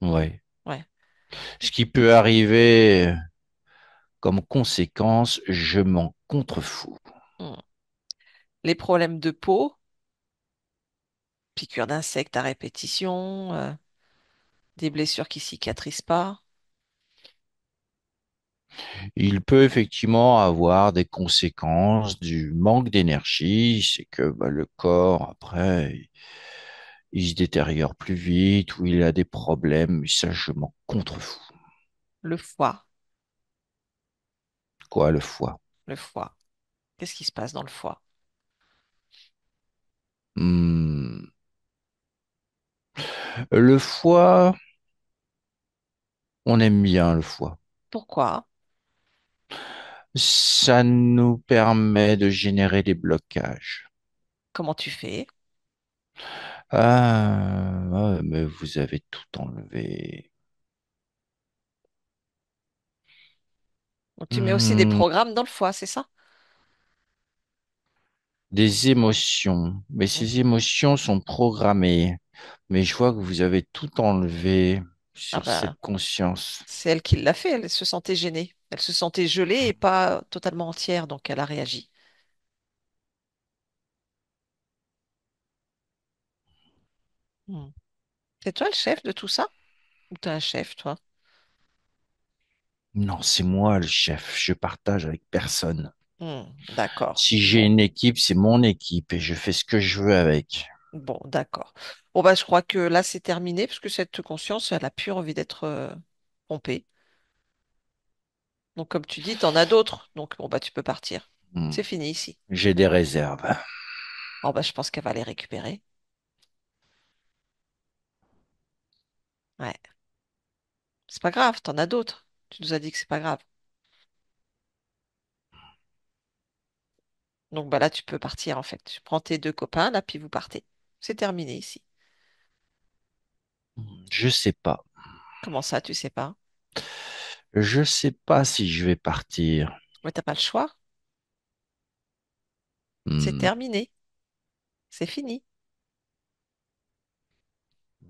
[SPEAKER 1] Hmm.
[SPEAKER 2] Ouais.
[SPEAKER 1] Ouais.
[SPEAKER 2] Ce qui peut arriver comme conséquence, je m'en contrefous.
[SPEAKER 1] Hmm. Les problèmes de peau, piqûres d'insectes à répétition. Des blessures qui cicatrisent pas.
[SPEAKER 2] Il peut effectivement avoir des conséquences du manque d'énergie, c'est que bah, le corps, après, il se détériore plus vite ou il a des problèmes, mais ça, je m'en contrefous.
[SPEAKER 1] Le foie.
[SPEAKER 2] Quoi, le foie?
[SPEAKER 1] Le foie. Qu'est-ce qui se passe dans le foie?
[SPEAKER 2] Hmm. Le foie, on aime bien le foie.
[SPEAKER 1] Pourquoi?
[SPEAKER 2] Ça nous permet de générer des blocages.
[SPEAKER 1] Comment tu fais?
[SPEAKER 2] Ah, ouais, mais vous avez tout enlevé.
[SPEAKER 1] Donc, tu mets aussi des
[SPEAKER 2] Hmm.
[SPEAKER 1] programmes dans le foie, c'est ça?
[SPEAKER 2] Des émotions. Mais
[SPEAKER 1] Mhm.
[SPEAKER 2] ces émotions sont programmées. Mais je vois que vous avez tout enlevé
[SPEAKER 1] Ah
[SPEAKER 2] sur
[SPEAKER 1] bah,
[SPEAKER 2] cette conscience.
[SPEAKER 1] c'est elle qui l'a fait, elle se sentait gênée. Elle se sentait gelée et pas totalement entière, donc elle a réagi. Hmm. C'est toi le chef de tout ça? Ou t'as un chef, toi?
[SPEAKER 2] Non, c'est moi le chef. Je partage avec personne.
[SPEAKER 1] D'accord.
[SPEAKER 2] Si j'ai
[SPEAKER 1] Bon,
[SPEAKER 2] une équipe, c'est mon équipe et je fais ce que je veux avec.
[SPEAKER 1] bon, d'accord. Bon, bah, je crois que là, c'est terminé, parce que cette conscience, elle a plus envie d'être pompée. Donc, comme tu dis, t'en as d'autres. Donc, bon, bah, tu peux partir.
[SPEAKER 2] Hmm.
[SPEAKER 1] C'est fini ici.
[SPEAKER 2] J'ai des réserves.
[SPEAKER 1] Oh, bah, je pense qu'elle va les récupérer. Ouais. C'est pas grave, t'en as d'autres. Tu nous as dit que c'est pas grave. Donc, bah, là, tu peux partir, en fait. Tu prends tes deux copains, là, puis vous partez. C'est terminé ici.
[SPEAKER 2] Je sais pas.
[SPEAKER 1] Comment ça, tu sais pas?
[SPEAKER 2] Je sais pas si je vais partir.
[SPEAKER 1] Mais t'as pas le choix. C'est
[SPEAKER 2] Hmm.
[SPEAKER 1] terminé. C'est fini.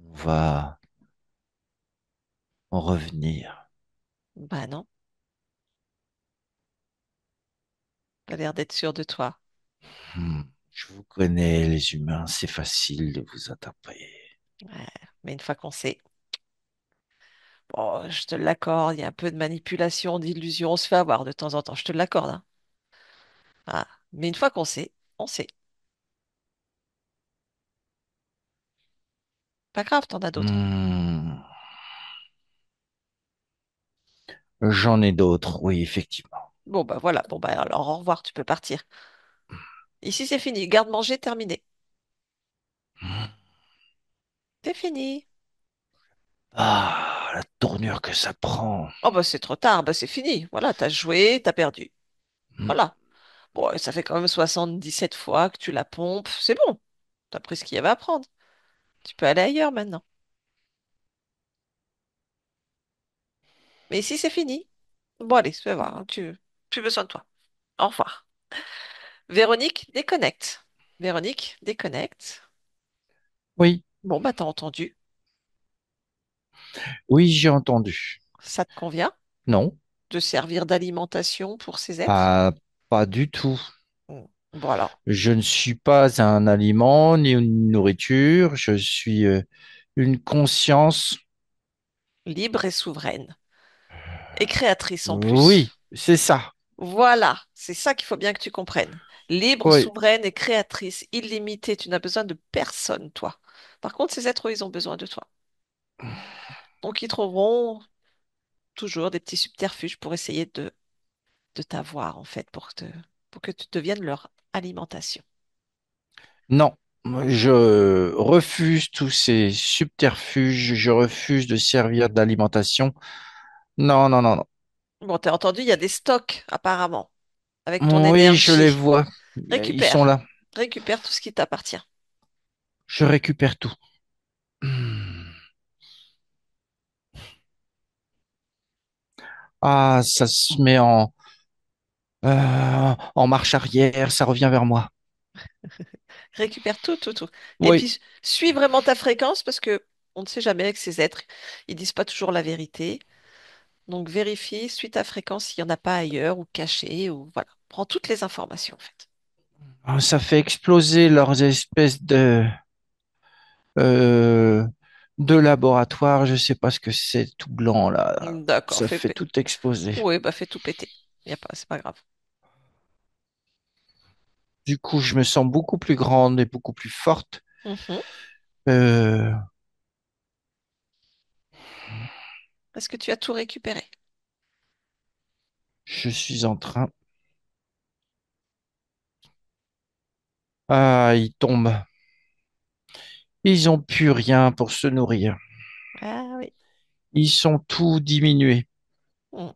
[SPEAKER 2] On va en revenir.
[SPEAKER 1] Bah, non. T'as l'air d'être sûr de toi.
[SPEAKER 2] Hmm. Je vous connais, les humains, c'est facile de vous attraper.
[SPEAKER 1] Ouais. Mais une fois qu'on sait. Bon, je te l'accorde, il y a un peu de manipulation, d'illusion, on se fait avoir de temps en temps, je te l'accorde, hein. Ah. Mais une fois qu'on sait, on sait. Pas grave, t'en as d'autres.
[SPEAKER 2] Hmm. J'en ai d'autres, oui, effectivement.
[SPEAKER 1] Bon, bah voilà, bon, bah alors au revoir, tu peux partir. Ici, c'est fini. Garde-manger, terminé. C'est fini.
[SPEAKER 2] Ah, la tournure que ça prend.
[SPEAKER 1] Oh, bah c'est trop tard, bah c'est fini. Voilà, t'as joué, t'as perdu.
[SPEAKER 2] Hmm.
[SPEAKER 1] Voilà. Bon, ça fait quand même 77 fois que tu la pompes. C'est bon. T'as pris ce qu'il y avait à prendre. Tu peux aller ailleurs maintenant. Mais ici, c'est fini. Bon, allez, fais voir, hein, tu besoin de toi. Au revoir. Véronique, déconnecte. Véronique, déconnecte.
[SPEAKER 2] Oui,
[SPEAKER 1] Bon, bah, t'as entendu.
[SPEAKER 2] oui, j'ai entendu.
[SPEAKER 1] Ça te convient
[SPEAKER 2] Non,
[SPEAKER 1] de servir d'alimentation pour ces êtres?
[SPEAKER 2] pas, pas du tout.
[SPEAKER 1] Bon, alors,
[SPEAKER 2] Je ne suis pas un aliment ni une nourriture. Je suis une conscience.
[SPEAKER 1] libre et souveraine. Et créatrice en
[SPEAKER 2] Oui,
[SPEAKER 1] plus.
[SPEAKER 2] c'est ça.
[SPEAKER 1] Voilà, c'est ça qu'il faut bien que tu comprennes. Libre,
[SPEAKER 2] Oui.
[SPEAKER 1] souveraine et créatrice, illimitée. Tu n'as besoin de personne, toi. Par contre, ces êtres, ils ont besoin de toi. Donc, ils trouveront toujours des petits subterfuges pour essayer de t'avoir, en fait, pour que tu deviennes leur alimentation.
[SPEAKER 2] Non, je refuse tous ces subterfuges. Je refuse de servir d'alimentation. Non, non, non, non.
[SPEAKER 1] Bon, t'as entendu, il y a des stocks, apparemment, avec ton
[SPEAKER 2] Oui, je les
[SPEAKER 1] énergie.
[SPEAKER 2] vois. Ils sont
[SPEAKER 1] Récupère.
[SPEAKER 2] là.
[SPEAKER 1] Récupère tout ce qui t'appartient.
[SPEAKER 2] Je récupère tout. Hmm. Ah, ça se met en marche arrière, ça revient vers moi.
[SPEAKER 1] Récupère tout, tout, tout. Et
[SPEAKER 2] Oui.
[SPEAKER 1] puis, suis vraiment ta fréquence parce que on ne sait jamais avec ces êtres. Ils disent pas toujours la vérité. Donc, vérifie, suis ta fréquence s'il n'y en a pas ailleurs ou caché ou voilà. Prends toutes les informations, en fait.
[SPEAKER 2] Ah, ça fait exploser leurs espèces euh, de laboratoire, je sais pas ce que c'est, tout blanc là.
[SPEAKER 1] D'accord,
[SPEAKER 2] Ça fait tout exploser.
[SPEAKER 1] Oui, bah fais tout péter. Y a pas, c'est pas grave.
[SPEAKER 2] Du coup, je me sens beaucoup plus grande et beaucoup plus forte.
[SPEAKER 1] Mhm.
[SPEAKER 2] Euh,
[SPEAKER 1] Est-ce que tu as tout récupéré?
[SPEAKER 2] je suis en train. Ah, ils tombent. Ils ont plus rien pour se nourrir.
[SPEAKER 1] Ah oui.
[SPEAKER 2] Ils sont tous diminués.
[SPEAKER 1] Hmm.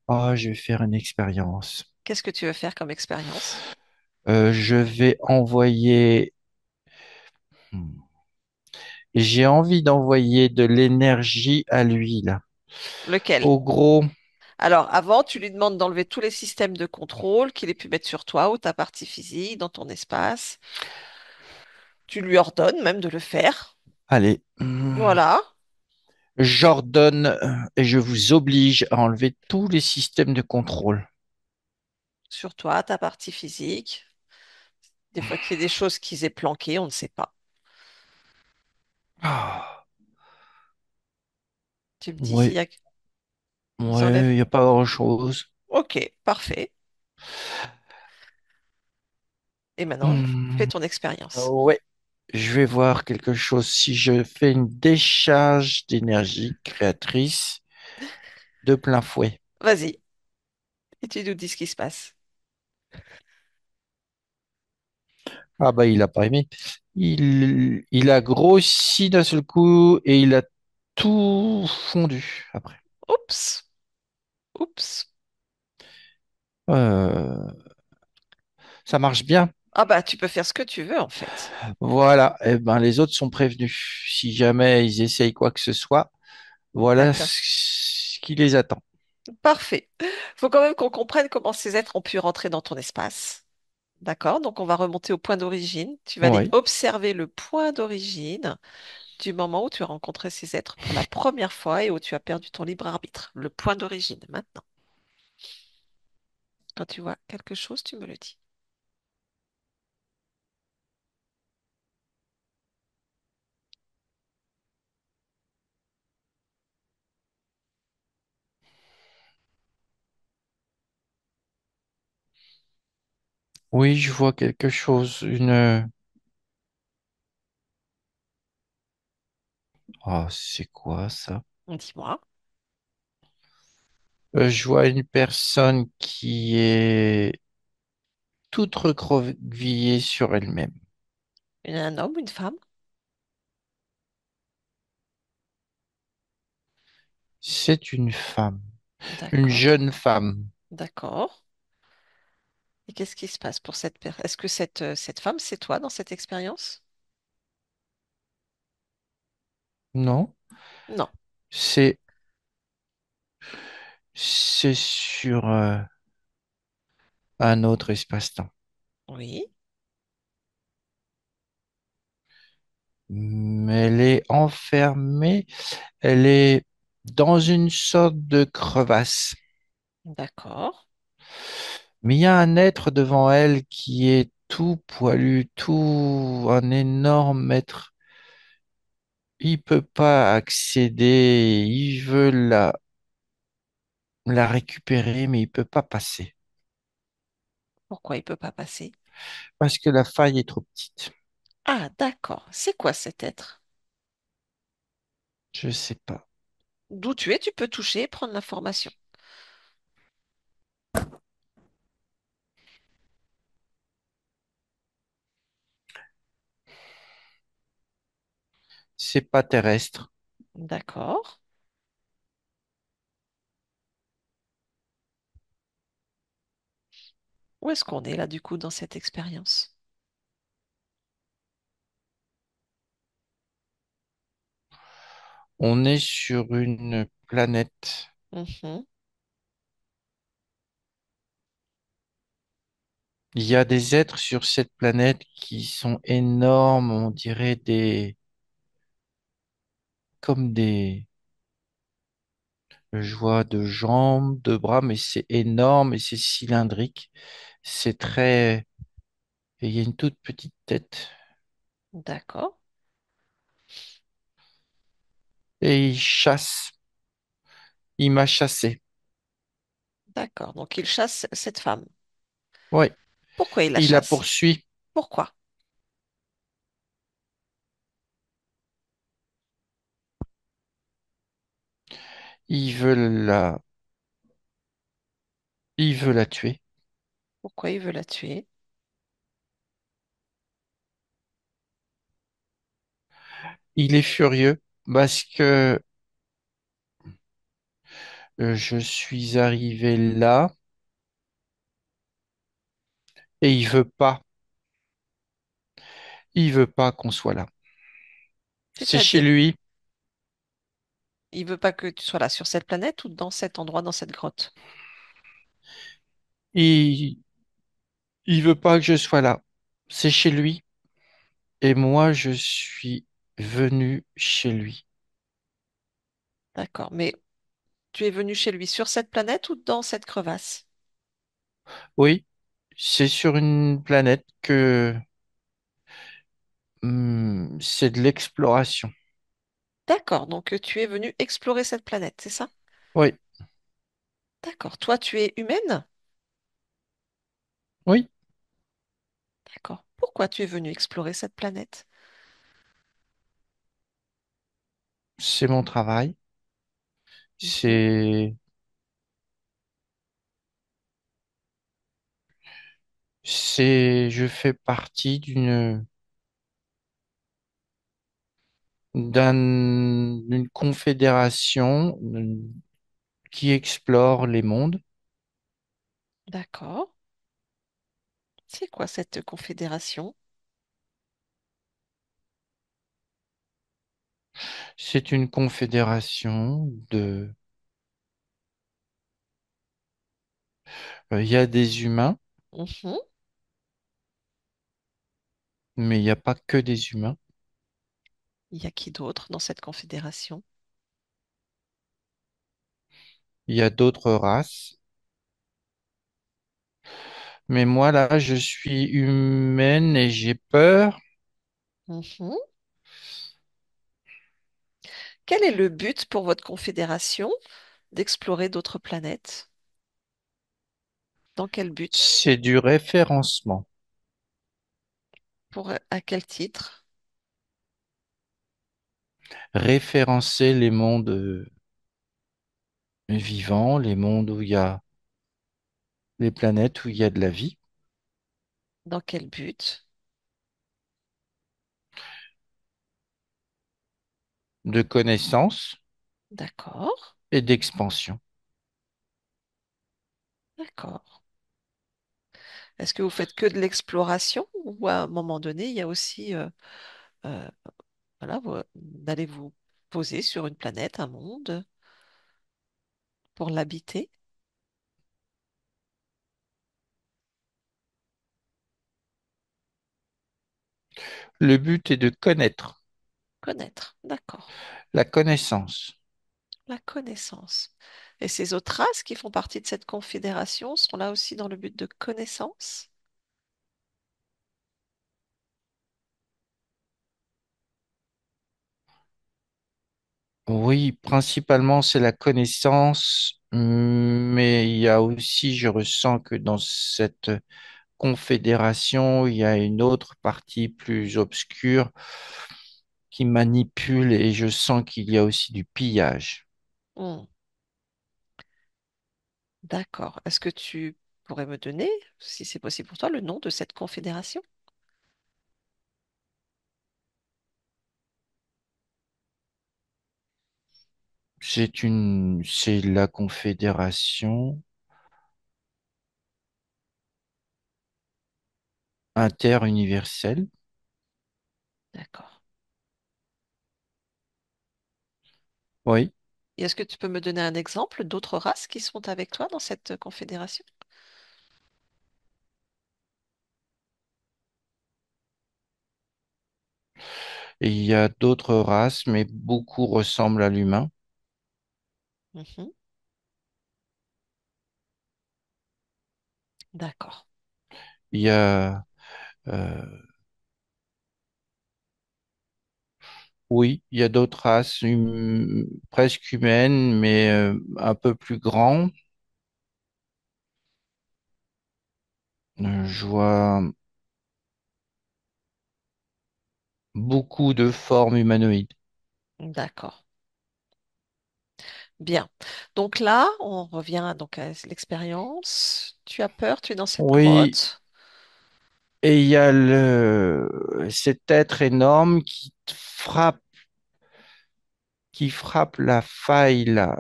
[SPEAKER 2] Ah, je vais faire une expérience.
[SPEAKER 1] Qu'est-ce que tu veux faire comme expérience?
[SPEAKER 2] Je vais envoyer. Hmm. J'ai envie d'envoyer de l'énergie à lui, là.
[SPEAKER 1] Lequel?
[SPEAKER 2] Au gros,
[SPEAKER 1] Alors, avant, tu lui demandes d'enlever tous les systèmes de contrôle qu'il ait pu mettre sur toi ou ta partie physique, dans ton espace. Tu lui ordonnes même de le faire.
[SPEAKER 2] allez.
[SPEAKER 1] Voilà.
[SPEAKER 2] J'ordonne et je vous oblige à enlever tous les systèmes de contrôle.
[SPEAKER 1] Sur toi, ta partie physique. Des fois qu'il y ait des choses qu'ils aient planquées, on ne sait pas.
[SPEAKER 2] Ah,
[SPEAKER 1] Tu me dis s'il
[SPEAKER 2] ouais,
[SPEAKER 1] y a... Ils
[SPEAKER 2] ouais,
[SPEAKER 1] enlèvent.
[SPEAKER 2] il n'y a pas grand-chose.
[SPEAKER 1] Ok, parfait. Et maintenant, fais
[SPEAKER 2] Hmm,
[SPEAKER 1] ton expérience.
[SPEAKER 2] ouais, je vais voir quelque chose. Si je fais une décharge d'énergie créatrice de plein fouet.
[SPEAKER 1] Vas-y. Et tu nous dis ce qui se passe.
[SPEAKER 2] Ah bah il a pas aimé. Il a grossi d'un seul coup et il a tout fondu après.
[SPEAKER 1] Oups. Oups.
[SPEAKER 2] Euh, ça marche bien.
[SPEAKER 1] Ah bah, tu peux faire ce que tu veux en fait.
[SPEAKER 2] Voilà. Eh ben les autres sont prévenus. Si jamais ils essayent quoi que ce soit, voilà
[SPEAKER 1] D'accord.
[SPEAKER 2] ce qui les attend.
[SPEAKER 1] Parfait. Faut quand même qu'on comprenne comment ces êtres ont pu rentrer dans ton espace. D'accord? Donc on va remonter au point d'origine. Tu vas aller
[SPEAKER 2] Oui.
[SPEAKER 1] observer le point d'origine du moment où tu as rencontré ces êtres pour la première fois et où tu as perdu ton libre arbitre. Le point d'origine, maintenant. Quand tu vois quelque chose, tu me le dis.
[SPEAKER 2] Oui, je vois quelque chose. Ah, c'est quoi ça?
[SPEAKER 1] Dis-moi.
[SPEAKER 2] Je vois une personne qui est toute recroquevillée sur elle-même.
[SPEAKER 1] Un homme, une femme?
[SPEAKER 2] C'est une femme, une
[SPEAKER 1] D'accord.
[SPEAKER 2] jeune femme,
[SPEAKER 1] D'accord. Et qu'est-ce qui se passe pour cette personne? Est-ce que cette femme, c'est toi dans cette expérience?
[SPEAKER 2] non?
[SPEAKER 1] Non.
[SPEAKER 2] C'est c'est sur un autre espace-temps.
[SPEAKER 1] Oui.
[SPEAKER 2] Mais elle est enfermée, elle est dans une sorte de crevasse.
[SPEAKER 1] D'accord.
[SPEAKER 2] Mais il y a un être devant elle qui est tout poilu, tout un énorme être. Il peut pas accéder, il veut la récupérer, mais il peut pas passer
[SPEAKER 1] Pourquoi il peut pas passer?
[SPEAKER 2] parce que la faille est trop petite.
[SPEAKER 1] Ah, d'accord. C'est quoi cet être?
[SPEAKER 2] Je sais pas.
[SPEAKER 1] D'où tu es, tu peux toucher et prendre l'information.
[SPEAKER 2] C'est pas terrestre.
[SPEAKER 1] D'accord. Où est-ce qu'on est là, du coup, dans cette expérience?
[SPEAKER 2] On est sur une planète.
[SPEAKER 1] Mhm.
[SPEAKER 2] Il y a des êtres sur cette planète qui sont énormes, on dirait comme je vois de jambes, de bras, mais c'est énorme et c'est cylindrique. C'est très, et il y a une toute petite tête.
[SPEAKER 1] D'accord.
[SPEAKER 2] et il chasse. Il m'a chassé.
[SPEAKER 1] D'accord. Donc il chasse cette femme.
[SPEAKER 2] Oui,
[SPEAKER 1] Pourquoi il la
[SPEAKER 2] il la
[SPEAKER 1] chasse?
[SPEAKER 2] poursuit.
[SPEAKER 1] Pourquoi?
[SPEAKER 2] Il veut la, il veut la tuer.
[SPEAKER 1] Pourquoi il veut la tuer?
[SPEAKER 2] Il est furieux parce que je suis arrivé là et il veut pas qu'on soit là. C'est chez
[SPEAKER 1] C'est-à-dire,
[SPEAKER 2] lui.
[SPEAKER 1] il veut pas que tu sois là sur cette planète ou dans cet endroit, dans cette grotte.
[SPEAKER 2] Il, il veut pas que je sois là. C'est chez lui et moi je suis venu chez lui.
[SPEAKER 1] D'accord. Mais tu es venu chez lui sur cette planète ou dans cette crevasse?
[SPEAKER 2] Oui, c'est sur une planète que c'est de l'exploration.
[SPEAKER 1] D'accord. Donc tu es venu explorer cette planète, c'est ça?
[SPEAKER 2] Oui,
[SPEAKER 1] D'accord. Toi, tu es humaine?
[SPEAKER 2] oui,
[SPEAKER 1] D'accord. Pourquoi tu es venu explorer cette planète?
[SPEAKER 2] c'est mon travail.
[SPEAKER 1] Mhm.
[SPEAKER 2] C'est, je fais partie d'une confédération qui explore les mondes.
[SPEAKER 1] D'accord. C'est quoi cette confédération?
[SPEAKER 2] C'est une confédération il y a des humains,
[SPEAKER 1] Mhm.
[SPEAKER 2] mais il n'y a pas que des humains.
[SPEAKER 1] Il y a qui d'autre dans cette confédération?
[SPEAKER 2] Il y a d'autres races. Mais moi, là, je suis humaine et j'ai peur.
[SPEAKER 1] Mhm. Quel est le but pour votre confédération d'explorer d'autres planètes? Dans quel but?
[SPEAKER 2] C'est du référencement.
[SPEAKER 1] Pour à quel titre?
[SPEAKER 2] Référencer les mondes vivants, les mondes où il y a les planètes où il y a de la vie,
[SPEAKER 1] Dans quel but?
[SPEAKER 2] de connaissance
[SPEAKER 1] D'accord,
[SPEAKER 2] et d'expansion.
[SPEAKER 1] d'accord. Est-ce que vous faites que de l'exploration ou à un moment donné, il y a aussi euh, voilà, d'aller vous poser sur une planète, un monde, pour l'habiter?
[SPEAKER 2] Le but est de connaître
[SPEAKER 1] Connaître, d'accord.
[SPEAKER 2] la connaissance.
[SPEAKER 1] La connaissance. Et ces autres races qui font partie de cette confédération sont là aussi dans le but de connaissance?
[SPEAKER 2] Oui, principalement c'est la connaissance, mais il y a aussi, je ressens que dans cette confédération, il y a une autre partie plus obscure qui manipule et je sens qu'il y a aussi du pillage.
[SPEAKER 1] Hmm, d'accord. Est-ce que tu pourrais me donner, si c'est possible pour toi, le nom de cette confédération?
[SPEAKER 2] C'est la confédération interuniverselle.
[SPEAKER 1] D'accord.
[SPEAKER 2] Oui,
[SPEAKER 1] Et est-ce que tu peux me donner un exemple d'autres races qui sont avec toi dans cette confédération?
[SPEAKER 2] et il y a d'autres races, mais beaucoup ressemblent à l'humain.
[SPEAKER 1] Mhm. D'accord.
[SPEAKER 2] Il y a, euh, Oui, il y a d'autres races presque humaines, mais un peu plus grands. Je vois beaucoup de formes humanoïdes.
[SPEAKER 1] D'accord. Bien. Donc là, on revient donc à l'expérience. Tu as peur, tu es dans cette
[SPEAKER 2] Oui,
[SPEAKER 1] grotte.
[SPEAKER 2] et il y a cet être énorme qui frappe la faille là,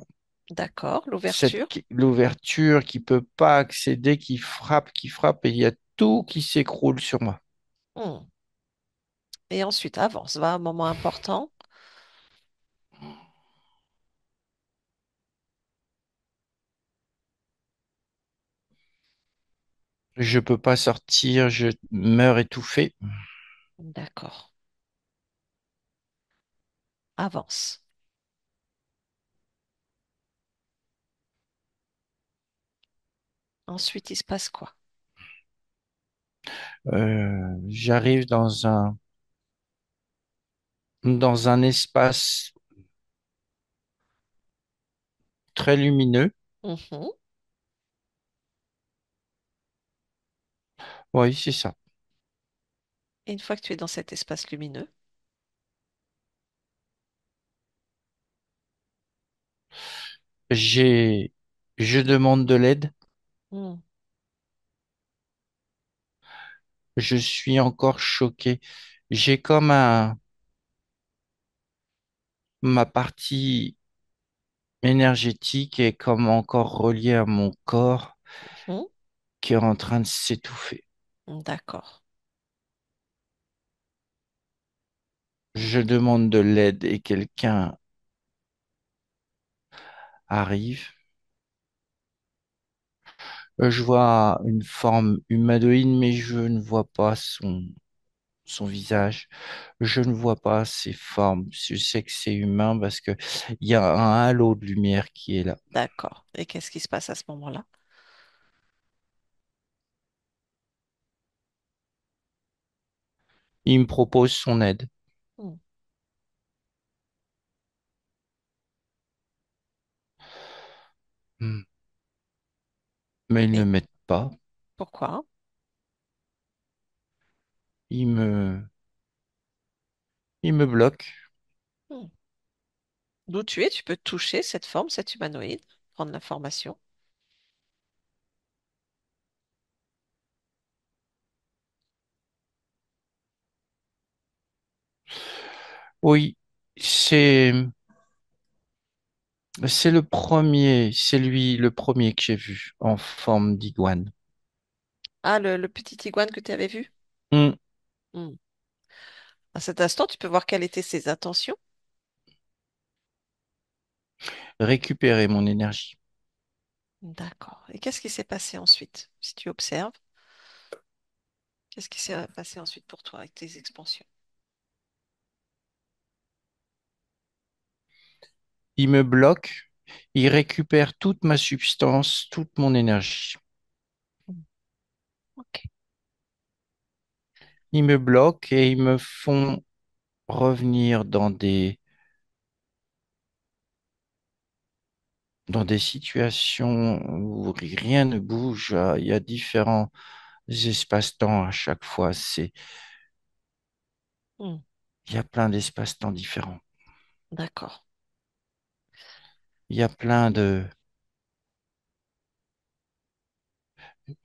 [SPEAKER 1] D'accord. L'ouverture.
[SPEAKER 2] l'ouverture, qui peut pas accéder, qui frappe, et il y a tout qui s'écroule sur moi.
[SPEAKER 1] Hmm. Et ensuite, avance. Va à un moment important.
[SPEAKER 2] Je peux pas sortir, je meurs étouffé.
[SPEAKER 1] D'accord. Avance. Ensuite, il se passe quoi?
[SPEAKER 2] J'arrive dans un espace très lumineux.
[SPEAKER 1] Mhm.
[SPEAKER 2] Oui, c'est ça.
[SPEAKER 1] Et une fois que tu es dans cet espace lumineux,
[SPEAKER 2] J'ai, je demande de l'aide.
[SPEAKER 1] hmm,
[SPEAKER 2] Je suis encore choqué. J'ai comme ma partie énergétique est comme encore reliée à mon corps
[SPEAKER 1] hmm,
[SPEAKER 2] qui est en train de s'étouffer.
[SPEAKER 1] d'accord.
[SPEAKER 2] Je demande de l'aide et quelqu'un arrive. Je vois une forme humanoïde, mais je ne vois pas son visage. Je ne vois pas ses formes. Je sais que c'est humain parce que il y a un halo de lumière qui est là.
[SPEAKER 1] D'accord. Et qu'est-ce qui se passe à ce moment-là?
[SPEAKER 2] Il me propose son aide,
[SPEAKER 1] Hmm.
[SPEAKER 2] Hmm. Mais il ne
[SPEAKER 1] Et
[SPEAKER 2] m'aide pas.
[SPEAKER 1] pourquoi?
[SPEAKER 2] Il me, il me bloque.
[SPEAKER 1] Hmm. D'où tu es, tu peux toucher cette forme, cet humanoïde, prendre l'information.
[SPEAKER 2] Oui, c'est, c'est le premier, c'est lui le premier que j'ai vu en forme d'iguane.
[SPEAKER 1] Ah, le petit iguane que tu avais vu?
[SPEAKER 2] Hmm.
[SPEAKER 1] Hmm. À cet instant, tu peux voir quelles étaient ses intentions.
[SPEAKER 2] Récupérer mon énergie.
[SPEAKER 1] D'accord. Et qu'est-ce qui s'est passé ensuite? Si tu observes, qu'est-ce qui s'est passé ensuite pour toi avec tes expansions?
[SPEAKER 2] Il me bloque. Il récupère toute ma substance, toute mon énergie.
[SPEAKER 1] Hmm. Ok.
[SPEAKER 2] Ils me bloquent et ils me font revenir dans des situations où rien ne bouge. Il y a différents espaces-temps à chaque fois.
[SPEAKER 1] Hmm.
[SPEAKER 2] Il y a plein d'espaces-temps différents.
[SPEAKER 1] D'accord.
[SPEAKER 2] Il y a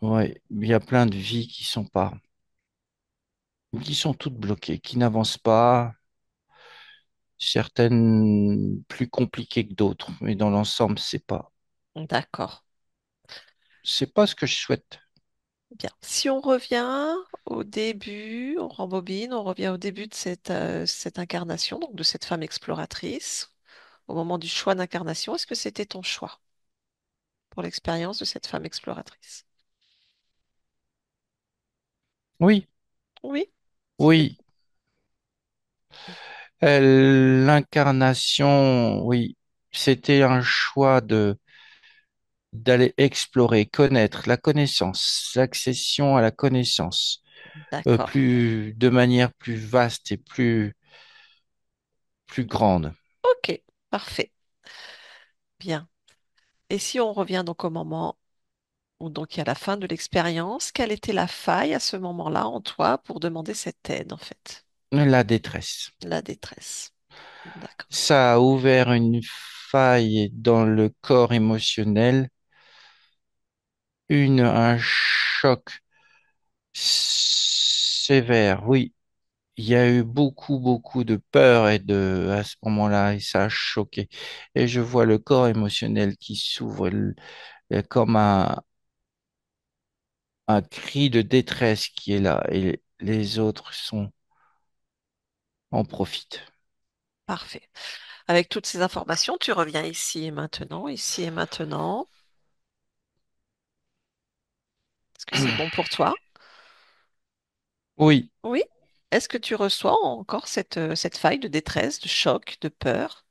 [SPEAKER 2] ouais, il y a plein de vies qui sont toutes bloquées, qui n'avancent pas. Certaines plus compliquées que d'autres, mais dans l'ensemble,
[SPEAKER 1] D'accord.
[SPEAKER 2] c'est pas ce que je souhaite.
[SPEAKER 1] Bien. Si on revient au début, on rembobine, on revient au début de cette incarnation, donc de cette femme exploratrice, au moment du choix d'incarnation, est-ce que c'était ton choix pour l'expérience de cette femme exploratrice?
[SPEAKER 2] Oui,
[SPEAKER 1] Oui. C'était.
[SPEAKER 2] oui, l'incarnation, oui, c'était un choix d'aller explorer, connaître la connaissance, l'accession à la connaissance,
[SPEAKER 1] D'accord.
[SPEAKER 2] de manière plus vaste et plus plus grande.
[SPEAKER 1] Ok, parfait. Bien. Et si on revient donc au moment où donc il y a la fin de l'expérience, quelle était la faille à ce moment-là en toi pour demander cette aide, en fait?
[SPEAKER 2] La détresse.
[SPEAKER 1] La détresse. D'accord.
[SPEAKER 2] Ça a ouvert une faille dans le corps émotionnel, un choc sévère. Oui, il y a eu beaucoup de peur à ce moment-là, et ça a choqué. Et je vois le corps émotionnel qui s'ouvre comme un cri de détresse qui est là, et les autres en profitent.
[SPEAKER 1] Parfait. Avec toutes ces informations, tu reviens ici et maintenant, ici et maintenant. Est-ce que c'est bon pour toi?
[SPEAKER 2] Oui.
[SPEAKER 1] Oui. Est-ce que tu reçois encore cette faille de détresse, de choc, de peur?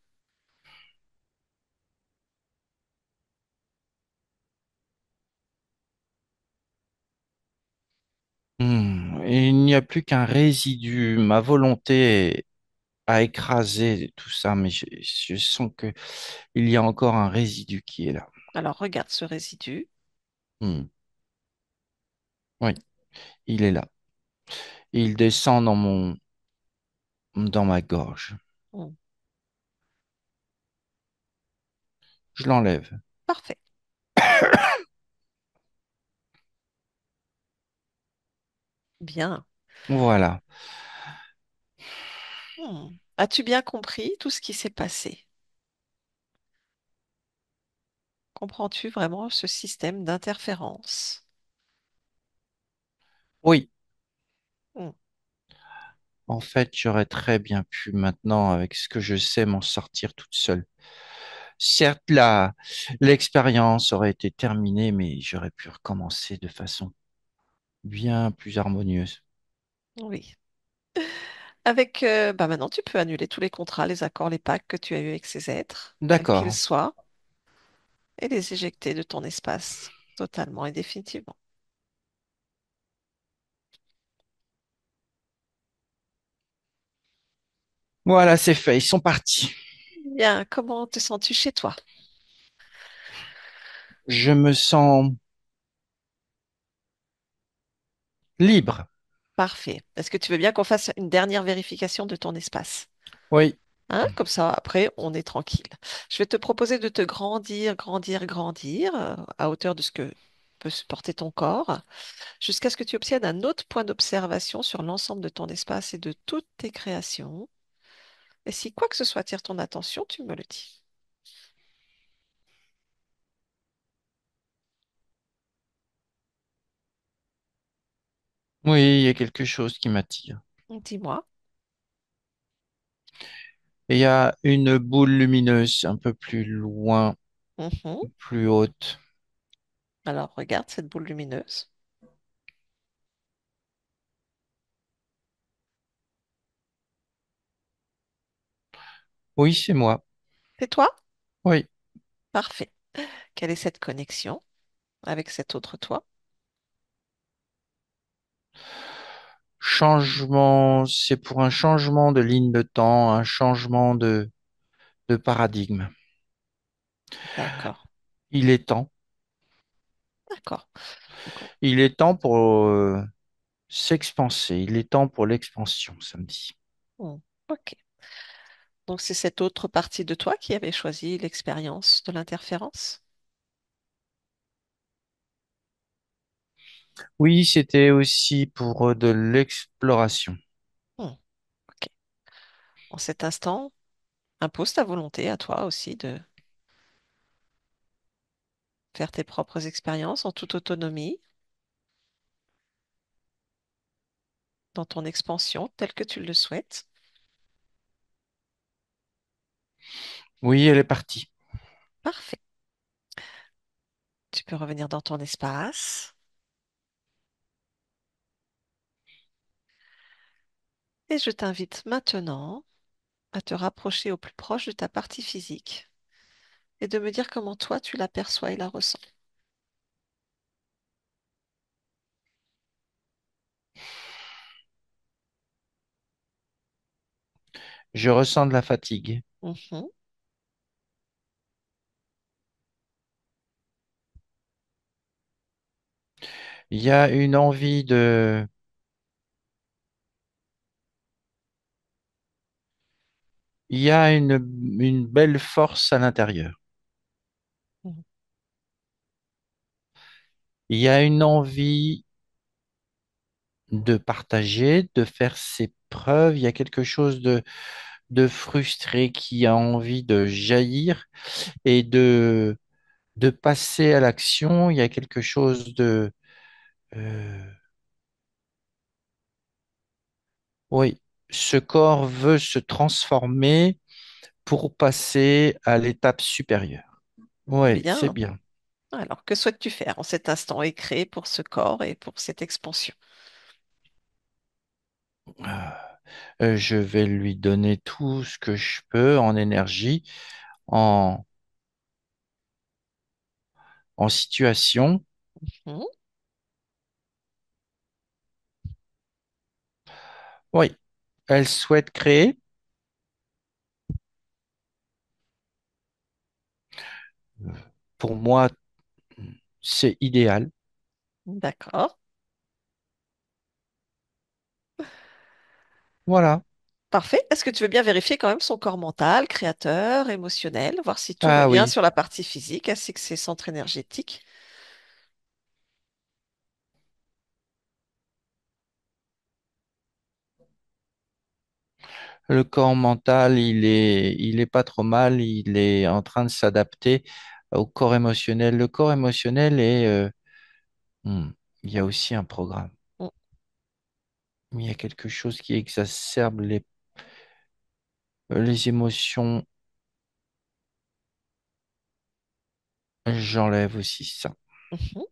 [SPEAKER 2] Il n'y a plus qu'un résidu. Ma volonté a écrasé tout ça, mais je sens que il y a encore un résidu qui est là.
[SPEAKER 1] Alors regarde ce résidu.
[SPEAKER 2] Hmm. Oui, il est là. Il descend dans ma gorge.
[SPEAKER 1] Hmm.
[SPEAKER 2] Je l'enlève.
[SPEAKER 1] Parfait. Bien.
[SPEAKER 2] Voilà.
[SPEAKER 1] As-tu bien compris tout ce qui s'est passé? Comprends-tu vraiment ce système d'interférence?
[SPEAKER 2] Oui,
[SPEAKER 1] Hmm.
[SPEAKER 2] en fait, j'aurais très bien pu maintenant, avec ce que je sais, m'en sortir toute seule. Certes, l'expérience aurait été terminée, mais j'aurais pu recommencer de façon bien plus harmonieuse.
[SPEAKER 1] Oui. Bah maintenant, tu peux annuler tous les contrats, les accords, les pactes que tu as eus avec ces êtres, quels qu'ils
[SPEAKER 2] D'accord.
[SPEAKER 1] soient, et les éjecter de ton espace, totalement et définitivement.
[SPEAKER 2] Voilà, c'est fait. Ils sont partis.
[SPEAKER 1] Bien, comment te sens-tu chez toi?
[SPEAKER 2] Je me sens libre.
[SPEAKER 1] Parfait. Est-ce que tu veux bien qu'on fasse une dernière vérification de ton espace?
[SPEAKER 2] Oui.
[SPEAKER 1] Hein? Comme ça, après, on est tranquille. Je vais te proposer de te grandir à hauteur de ce que peut supporter ton corps, jusqu'à ce que tu obtiennes un autre point d'observation sur l'ensemble de ton espace et de toutes tes créations. Et si quoi que ce soit attire ton attention, tu me le dis.
[SPEAKER 2] Oui, il y a quelque chose qui m'attire.
[SPEAKER 1] Dis-moi.
[SPEAKER 2] Et il y a une boule lumineuse un peu plus loin,
[SPEAKER 1] Mhm.
[SPEAKER 2] plus haute.
[SPEAKER 1] Alors, regarde cette boule lumineuse.
[SPEAKER 2] Oui, c'est moi.
[SPEAKER 1] C'est toi?
[SPEAKER 2] Oui.
[SPEAKER 1] Parfait. Quelle est cette connexion avec cet autre toi?
[SPEAKER 2] Changement, c'est pour un changement de ligne de temps, un changement de paradigme.
[SPEAKER 1] D'accord.
[SPEAKER 2] Il est temps.
[SPEAKER 1] D'accord. Donc,
[SPEAKER 2] Il est temps pour s'expanser. Il est temps pour l'expansion, samedi.
[SPEAKER 1] ok. Donc, c'est cette autre partie de toi qui avait choisi l'expérience de l'interférence?
[SPEAKER 2] Oui, c'était aussi pour de l'exploration.
[SPEAKER 1] Hmm, ok. En cet instant, impose ta volonté à toi aussi de faire tes propres expériences en toute autonomie, dans ton expansion, telle que tu le souhaites.
[SPEAKER 2] Oui, elle est partie.
[SPEAKER 1] Parfait. Tu peux revenir dans ton espace et je t'invite maintenant à te rapprocher au plus proche de ta partie physique et de me dire comment toi tu l'aperçois et la ressens.
[SPEAKER 2] Je ressens de la fatigue.
[SPEAKER 1] Mhm.
[SPEAKER 2] Il y a une envie de... Il y a une belle force à l'intérieur.
[SPEAKER 1] Mhm.
[SPEAKER 2] Il y a une envie de partager, de faire ses preuves. Il y a quelque chose de frustré qui a envie de jaillir et de passer à l'action. Il y a quelque chose de... euh, oui, ce corps veut se transformer pour passer à l'étape supérieure. Oui, c'est
[SPEAKER 1] Bien.
[SPEAKER 2] bien.
[SPEAKER 1] Alors, que souhaites-tu faire en cet instant est créé pour ce corps et pour cette expansion?
[SPEAKER 2] Je vais lui donner tout ce que je peux en énergie, en, en situation.
[SPEAKER 1] Mhm.
[SPEAKER 2] Oui, elle souhaite créer. Pour moi, c'est idéal.
[SPEAKER 1] D'accord.
[SPEAKER 2] Voilà.
[SPEAKER 1] Parfait. Est-ce que tu veux bien vérifier quand même son corps mental, créateur, émotionnel, voir si tout va
[SPEAKER 2] Ah
[SPEAKER 1] bien
[SPEAKER 2] oui,
[SPEAKER 1] sur la partie physique ainsi que ses centres énergétiques?
[SPEAKER 2] le corps mental, il est pas trop mal. Il est en train de s'adapter au corps émotionnel. Le corps émotionnel est, hmm, il y a aussi un programme.
[SPEAKER 1] Mm.
[SPEAKER 2] Il y a quelque chose qui exacerbe les émotions. J'enlève aussi ça.
[SPEAKER 1] Mhm.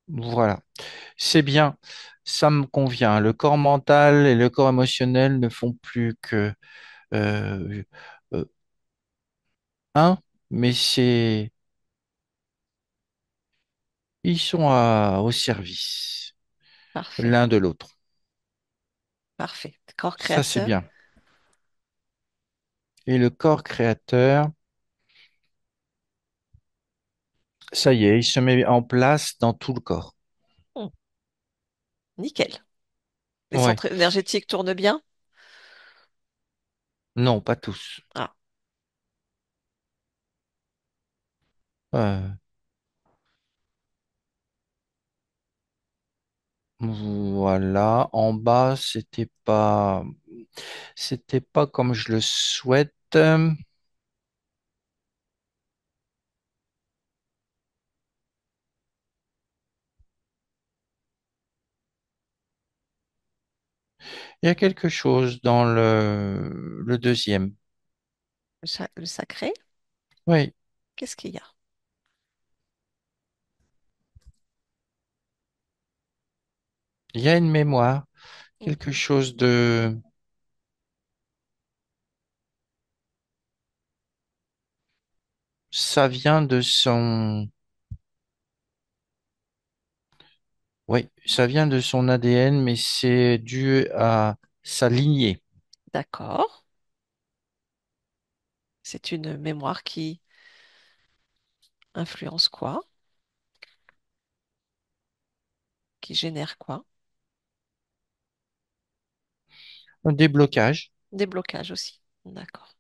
[SPEAKER 2] Voilà. C'est bien. Ça me convient. Le corps mental et le corps émotionnel ne font plus que euh, euh, un, mais ils sont au service
[SPEAKER 1] Parfait.
[SPEAKER 2] l'un de l'autre.
[SPEAKER 1] Parfait. Corps
[SPEAKER 2] Ça, c'est
[SPEAKER 1] créateur.
[SPEAKER 2] bien. Et le corps créateur, ça y est, il se met en place dans tout le corps.
[SPEAKER 1] Mm. Nickel. Les
[SPEAKER 2] Ouais.
[SPEAKER 1] centres énergétiques tournent bien?
[SPEAKER 2] Non, pas tous.
[SPEAKER 1] Ah.
[SPEAKER 2] Euh, voilà. En bas, c'était pas comme je le souhaite. Il y a quelque chose dans le deuxième.
[SPEAKER 1] Le sacré?
[SPEAKER 2] Oui,
[SPEAKER 1] Qu'est-ce qu'il y a?
[SPEAKER 2] il y a une mémoire, quelque
[SPEAKER 1] Mhm.
[SPEAKER 2] chose de... Ça vient de son... Oui, ça vient de son ADN, mais c'est dû à sa lignée.
[SPEAKER 1] D'accord. C'est une mémoire qui influence quoi? Qui génère quoi?
[SPEAKER 2] Un déblocage.
[SPEAKER 1] Des blocages aussi. D'accord.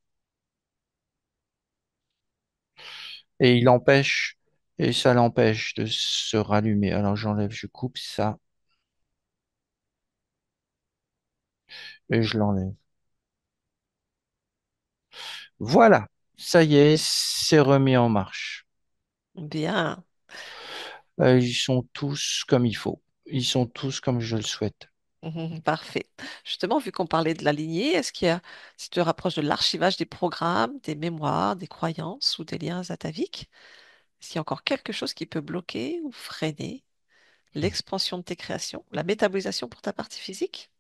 [SPEAKER 2] Et il empêche, et ça l'empêche de se rallumer. Alors j'enlève, je coupe ça, et je l'enlève. Voilà, ça y est, c'est remis en marche.
[SPEAKER 1] Bien.
[SPEAKER 2] Ils sont tous comme il faut. Ils sont tous comme je le souhaite.
[SPEAKER 1] Mhm, parfait. Justement, vu qu'on parlait de la lignée, est-ce qu'il y a, si tu te rapproches de l'archivage des programmes, des mémoires, des croyances ou des liens ataviques, est-ce qu'il y a encore quelque chose qui peut bloquer ou freiner l'expansion de tes créations, la métabolisation pour ta partie physique?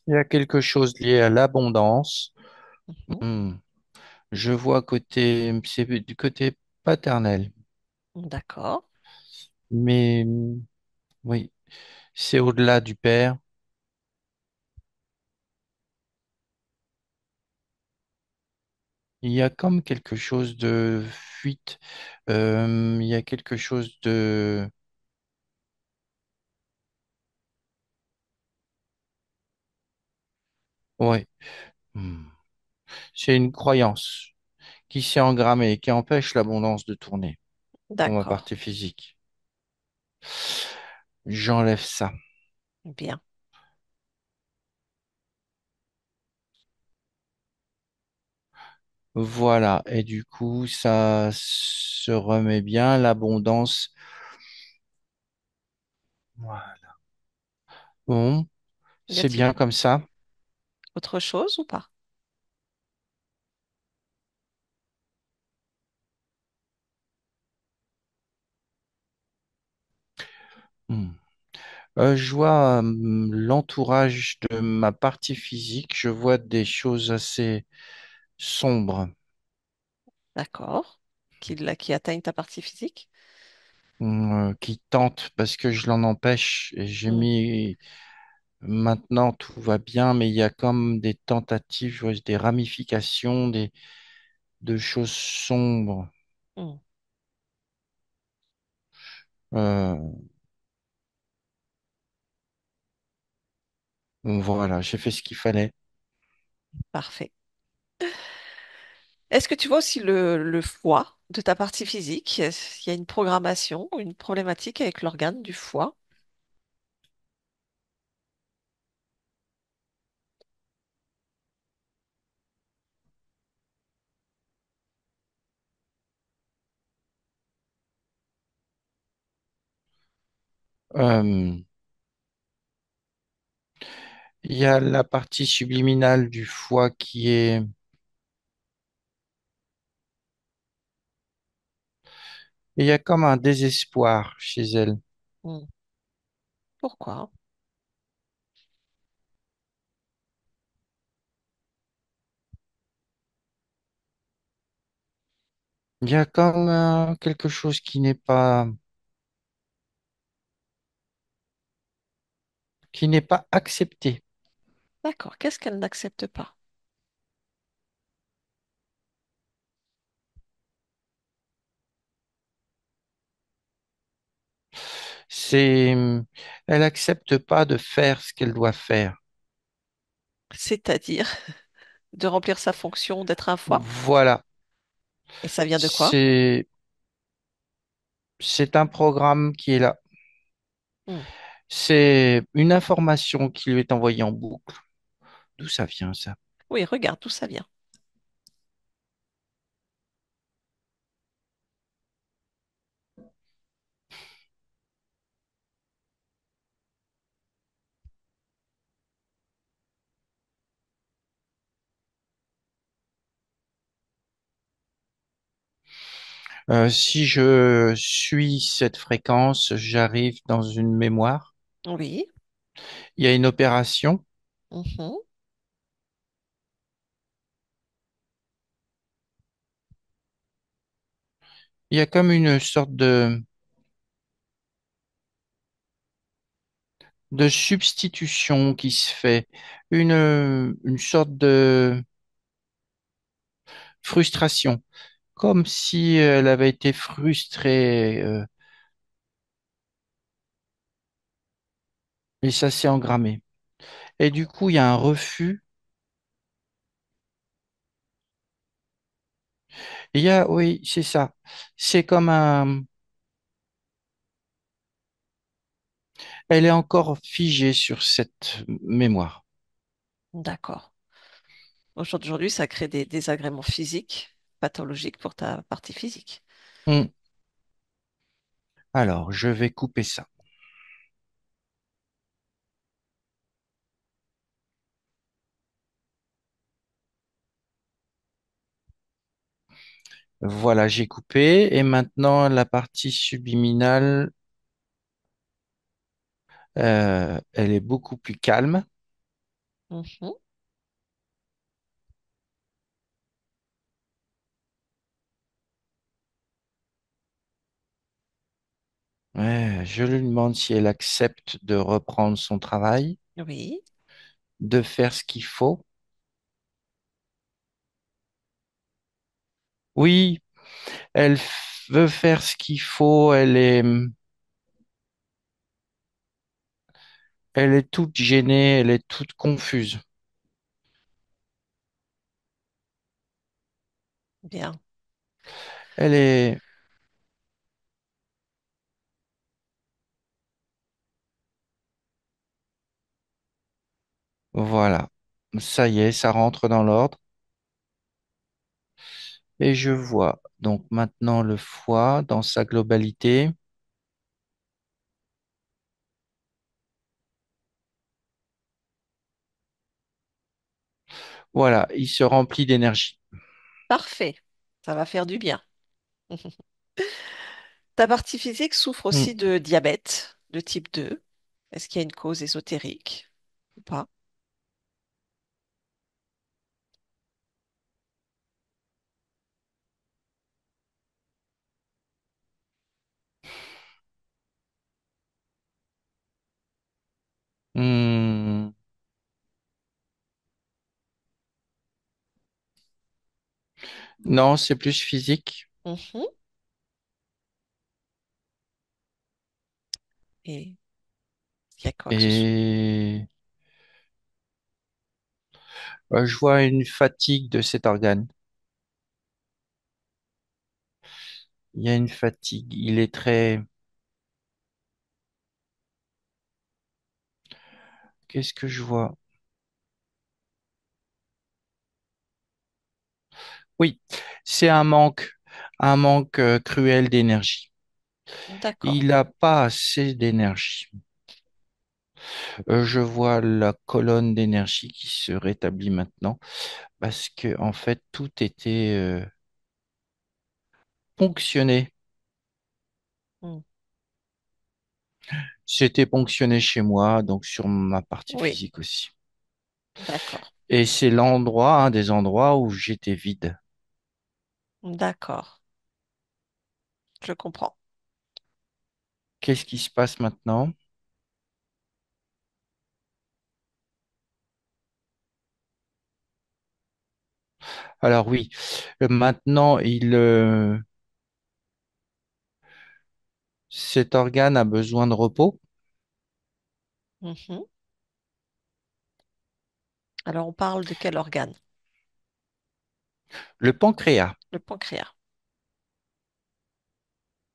[SPEAKER 2] Il y a quelque chose lié à l'abondance.
[SPEAKER 1] Mhm.
[SPEAKER 2] Hmm. Je vois côté, c'est du côté paternel.
[SPEAKER 1] D'accord.
[SPEAKER 2] Mais oui, c'est au-delà du père. Il y a comme quelque chose de fuite. Il y a quelque chose de... Ouais. Hmm. C'est une croyance qui s'est engrammée, qui empêche l'abondance de tourner dans ma
[SPEAKER 1] D'accord.
[SPEAKER 2] partie physique. J'enlève ça.
[SPEAKER 1] Bien.
[SPEAKER 2] Voilà. Et du coup, ça se remet bien. L'abondance. Voilà. Bon,
[SPEAKER 1] Y
[SPEAKER 2] c'est
[SPEAKER 1] a-t-il
[SPEAKER 2] bien comme ça.
[SPEAKER 1] autre chose ou pas?
[SPEAKER 2] Hmm. Je vois l'entourage de ma partie physique. Je vois des choses assez sombres
[SPEAKER 1] D'accord. Qui atteignent ta partie physique?
[SPEAKER 2] qui tentent parce que je l'en empêche. Et j'ai
[SPEAKER 1] Hmm,
[SPEAKER 2] mis maintenant tout va bien, mais il y a comme des tentatives, je vois des ramifications, de choses sombres.
[SPEAKER 1] hmm.
[SPEAKER 2] Euh, bon, voilà, j'ai fait ce qu'il fallait.
[SPEAKER 1] Parfait. Est-ce que tu vois aussi le foie de ta partie physique? Il y a une programmation, une problématique avec l'organe du foie.
[SPEAKER 2] Euh, il y a la partie subliminale du foie qui est... Il y a comme un désespoir chez elle.
[SPEAKER 1] Hmm. Pourquoi?
[SPEAKER 2] Il y a comme quelque chose qui n'est pas accepté.
[SPEAKER 1] D'accord. Qu'est-ce qu'elle n'accepte pas?
[SPEAKER 2] C'est, elle accepte pas de faire ce qu'elle doit faire.
[SPEAKER 1] C'est-à-dire de remplir sa fonction d'être un foie.
[SPEAKER 2] Voilà.
[SPEAKER 1] Et ça vient de quoi?
[SPEAKER 2] C'est, c'est un programme qui est là.
[SPEAKER 1] Hmm.
[SPEAKER 2] C'est une information qui lui est envoyée en boucle. D'où ça vient, ça?
[SPEAKER 1] Oui, regarde d'où ça vient.
[SPEAKER 2] Si je suis cette fréquence, j'arrive dans une mémoire.
[SPEAKER 1] Oui.
[SPEAKER 2] Il y a une opération.
[SPEAKER 1] Mhm.
[SPEAKER 2] Il y a comme une sorte de substitution qui se fait. Une sorte de frustration. Comme si elle avait été frustrée, et ça s'est engrammé. Et du coup, il y a un refus. Il y a, oui, c'est ça. C'est comme un, elle est encore figée sur cette mémoire.
[SPEAKER 1] D'accord. Aujourd'hui, ça crée des désagréments physiques, pathologiques pour ta partie physique.
[SPEAKER 2] Hmm. Alors, je vais couper ça. Voilà, j'ai coupé. Et maintenant, la partie subliminale, elle est beaucoup plus calme.
[SPEAKER 1] Mhm.
[SPEAKER 2] Ouais, je lui demande si elle accepte de reprendre son travail,
[SPEAKER 1] Oui,
[SPEAKER 2] de faire ce qu'il faut. Oui, veut faire ce qu'il faut. Elle est toute gênée, elle est toute confuse.
[SPEAKER 1] bien.
[SPEAKER 2] Elle est, voilà. Ça y est, ça rentre dans l'ordre. Et je vois donc maintenant le foie dans sa globalité. Voilà, il se remplit d'énergie.
[SPEAKER 1] Parfait. Ça va faire du bien. Ta partie physique souffre
[SPEAKER 2] Hmm.
[SPEAKER 1] aussi de diabète de type 2. Est-ce qu'il y a une cause ésotérique ou pas?
[SPEAKER 2] Hmm. Non, c'est plus physique.
[SPEAKER 1] Mhm. Et il y a quoi que ce soit?
[SPEAKER 2] Et je vois une fatigue de cet organe. Il y a une fatigue. Il est très... Qu'est-ce que je vois? Oui, c'est un manque cruel d'énergie.
[SPEAKER 1] D'accord.
[SPEAKER 2] Il n'a pas assez d'énergie. Je vois la colonne d'énergie qui se rétablit maintenant parce que en fait tout était ponctionné.
[SPEAKER 1] Mm.
[SPEAKER 2] C'était ponctionné chez moi, donc sur ma partie
[SPEAKER 1] Oui,
[SPEAKER 2] physique aussi.
[SPEAKER 1] d'accord.
[SPEAKER 2] Et c'est l'endroit, un des endroits où j'étais vide.
[SPEAKER 1] D'accord. Je comprends.
[SPEAKER 2] Qu'est-ce qui se passe maintenant? Alors oui, maintenant cet organe a besoin de repos.
[SPEAKER 1] Mhm. Alors, on parle de quel organe?
[SPEAKER 2] Le pancréas.
[SPEAKER 1] Le pancréas.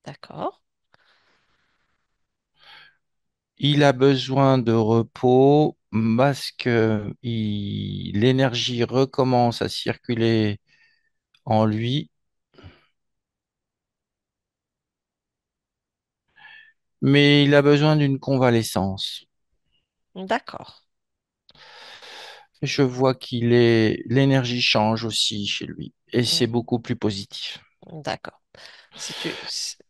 [SPEAKER 1] D'accord.
[SPEAKER 2] Il a besoin de repos parce que l'énergie recommence à circuler en lui, mais il a besoin d'une convalescence.
[SPEAKER 1] D'accord.
[SPEAKER 2] Je vois l'énergie change aussi chez lui et c'est
[SPEAKER 1] Mm.
[SPEAKER 2] beaucoup plus positif.
[SPEAKER 1] D'accord.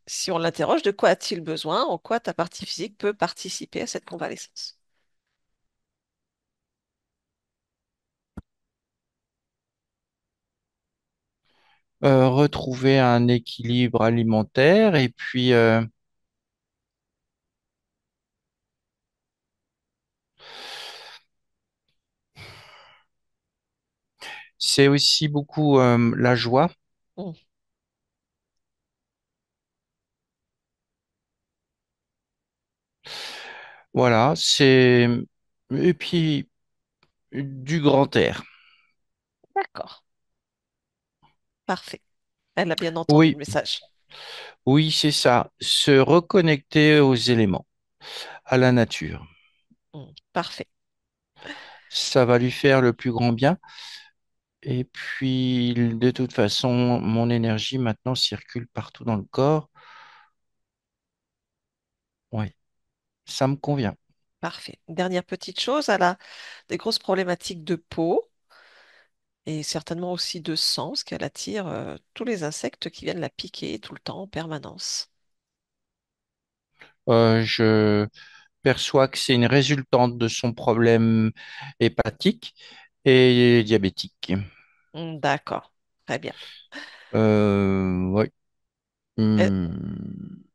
[SPEAKER 1] Si on l'interroge, de quoi a-t-il besoin? En quoi ta partie physique peut participer à cette convalescence?
[SPEAKER 2] Retrouver un équilibre alimentaire et puis c'est aussi beaucoup la joie.
[SPEAKER 1] Mm.
[SPEAKER 2] Voilà, c'est et puis du grand air.
[SPEAKER 1] D'accord. Parfait. Elle a bien entendu le
[SPEAKER 2] Oui,
[SPEAKER 1] message.
[SPEAKER 2] oui, c'est ça. Se reconnecter aux éléments, à la nature.
[SPEAKER 1] Mm. Parfait.
[SPEAKER 2] Ça va lui faire le plus grand bien. Et puis, de toute façon, mon énergie maintenant circule partout dans le corps. Oui, ça me convient.
[SPEAKER 1] Parfait. Dernière petite chose, elle a des grosses problématiques de peau et certainement aussi de sang, parce qu'elle attire tous les insectes qui viennent la piquer tout le temps en permanence.
[SPEAKER 2] Je perçois que c'est une résultante de son problème hépatique et diabétique.
[SPEAKER 1] D'accord. Très bien.
[SPEAKER 2] Oui.
[SPEAKER 1] Euh,
[SPEAKER 2] Hmm.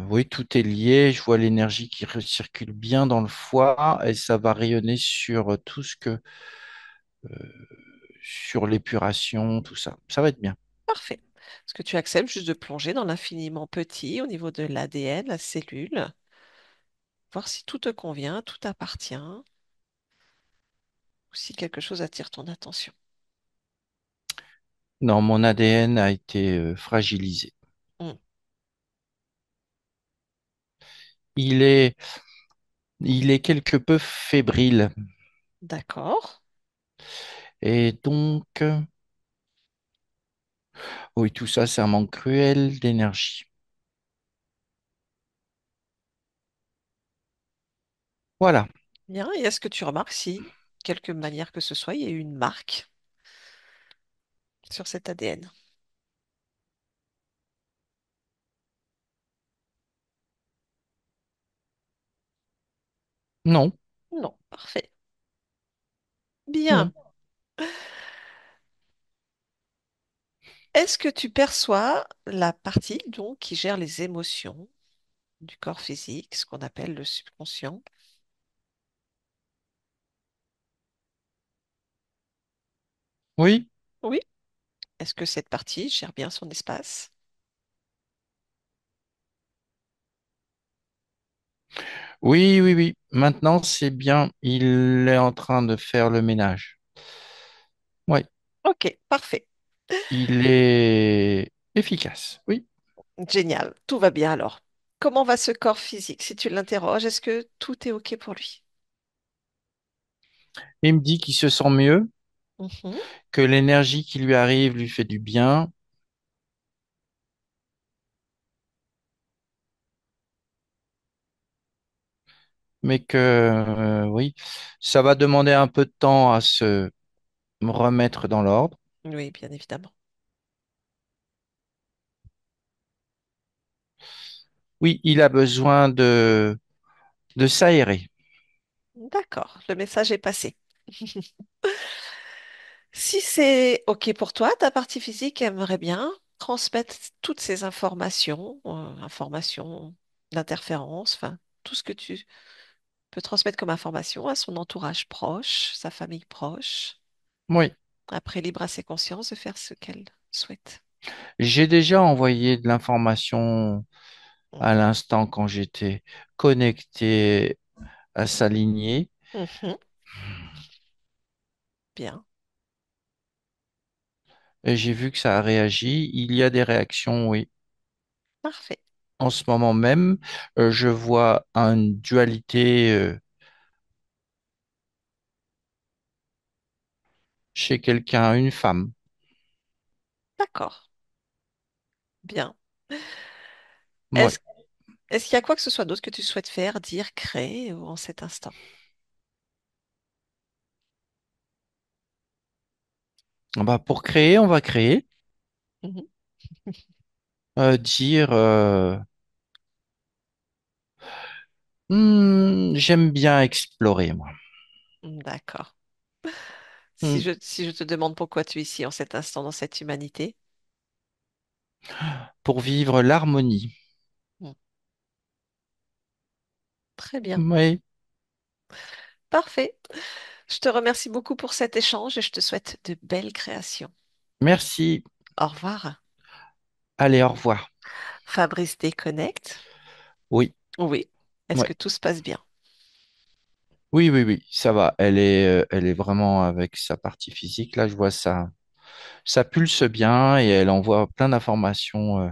[SPEAKER 2] Oui, tout est lié. Je vois l'énergie qui circule bien dans le foie et ça va rayonner sur tout ce que, sur l'épuration, tout ça. Ça va être bien.
[SPEAKER 1] Parfait. Est-ce que tu acceptes juste de plonger dans l'infiniment petit au niveau de l'ADN, la cellule, voir si tout te convient, tout t'appartient, ou si quelque chose attire ton attention.
[SPEAKER 2] Non, mon ADN a été fragilisé.
[SPEAKER 1] Hmm.
[SPEAKER 2] Il est, il est quelque peu fébrile.
[SPEAKER 1] D'accord.
[SPEAKER 2] Et donc, oui, tout ça, c'est un manque cruel d'énergie. Voilà.
[SPEAKER 1] Bien. Et est-ce que tu remarques si, quelque manière que ce soit, il y a eu une marque sur cet ADN?
[SPEAKER 2] Non,
[SPEAKER 1] Non. Parfait. Bien.
[SPEAKER 2] non.
[SPEAKER 1] Est-ce que tu perçois la partie donc qui gère les émotions du corps physique, ce qu'on appelle le subconscient?
[SPEAKER 2] Oui,
[SPEAKER 1] Oui. Est-ce que cette partie gère bien son espace?
[SPEAKER 2] oui, oui, oui. Maintenant, c'est bien. Il est en train de faire le ménage. Oui,
[SPEAKER 1] Ok, parfait.
[SPEAKER 2] il est efficace. Oui.
[SPEAKER 1] Génial. Tout va bien alors. Comment va ce corps physique? Si tu l'interroges, est-ce que tout est ok pour lui?
[SPEAKER 2] Il me dit qu'il se sent mieux,
[SPEAKER 1] Mhm.
[SPEAKER 2] que l'énergie qui lui arrive lui fait du bien, mais que, oui, ça va demander un peu de temps à se remettre dans l'ordre.
[SPEAKER 1] Oui, bien évidemment.
[SPEAKER 2] Oui, il a besoin de s'aérer.
[SPEAKER 1] D'accord, le message est passé. Si c'est OK pour toi, ta partie physique aimerait bien transmettre toutes ces informations, informations d'interférence, enfin, tout ce que tu peux transmettre comme information à son entourage proche, sa famille proche.
[SPEAKER 2] Oui,
[SPEAKER 1] Après, libre à ses consciences de faire ce qu'elle souhaite.
[SPEAKER 2] j'ai déjà envoyé de l'information à
[SPEAKER 1] Mhm.
[SPEAKER 2] l'instant quand j'étais connecté à sa lignée.
[SPEAKER 1] Mhm. Bien,
[SPEAKER 2] Et j'ai vu que ça a réagi. Il y a des réactions, oui.
[SPEAKER 1] parfait.
[SPEAKER 2] En ce moment même, je vois une dualité chez quelqu'un, une femme.
[SPEAKER 1] D'accord, bien.
[SPEAKER 2] Oui.
[SPEAKER 1] Est-ce, est-ce qu'il y a quoi que ce soit d'autre que tu souhaites faire, dire, créer en cet instant?
[SPEAKER 2] Bah, pour créer, on va créer.
[SPEAKER 1] Mhm.
[SPEAKER 2] Dire, j'aime bien explorer, moi.
[SPEAKER 1] D'accord.
[SPEAKER 2] Hmm.
[SPEAKER 1] Si je te demande pourquoi tu es ici en cet instant dans cette humanité,
[SPEAKER 2] Pour vivre l'harmonie.
[SPEAKER 1] hmm, très bien.
[SPEAKER 2] Oui.
[SPEAKER 1] Parfait. Je te remercie beaucoup pour cet échange et je te souhaite de belles créations.
[SPEAKER 2] Merci.
[SPEAKER 1] Au revoir.
[SPEAKER 2] Allez, au revoir.
[SPEAKER 1] Fabrice déconnecte.
[SPEAKER 2] Oui.
[SPEAKER 1] Oui. Est-ce
[SPEAKER 2] Ouais.
[SPEAKER 1] que tout se passe bien?
[SPEAKER 2] Oui, oui, oui, ça va. Elle est vraiment avec sa partie physique. Là, je vois ça. Ça pulse bien et elle envoie plein d'informations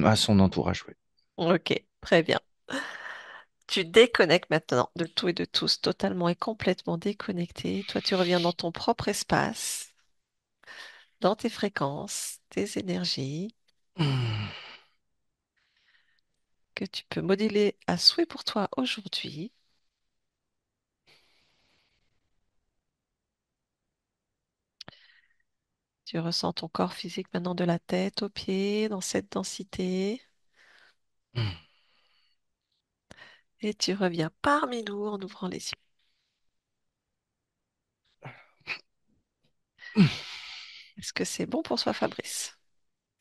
[SPEAKER 2] à son entourage. Oui.
[SPEAKER 1] Ok, très bien. Tu déconnectes maintenant de tout et de tous, totalement et complètement déconnecté. Toi, tu reviens dans ton propre espace, dans tes fréquences, tes énergies, que tu peux moduler à souhait pour toi aujourd'hui. Tu ressens ton corps physique maintenant de la tête aux pieds, dans cette densité. Et tu reviens parmi nous en ouvrant les yeux. Est-ce que c'est bon pour toi, Fabrice?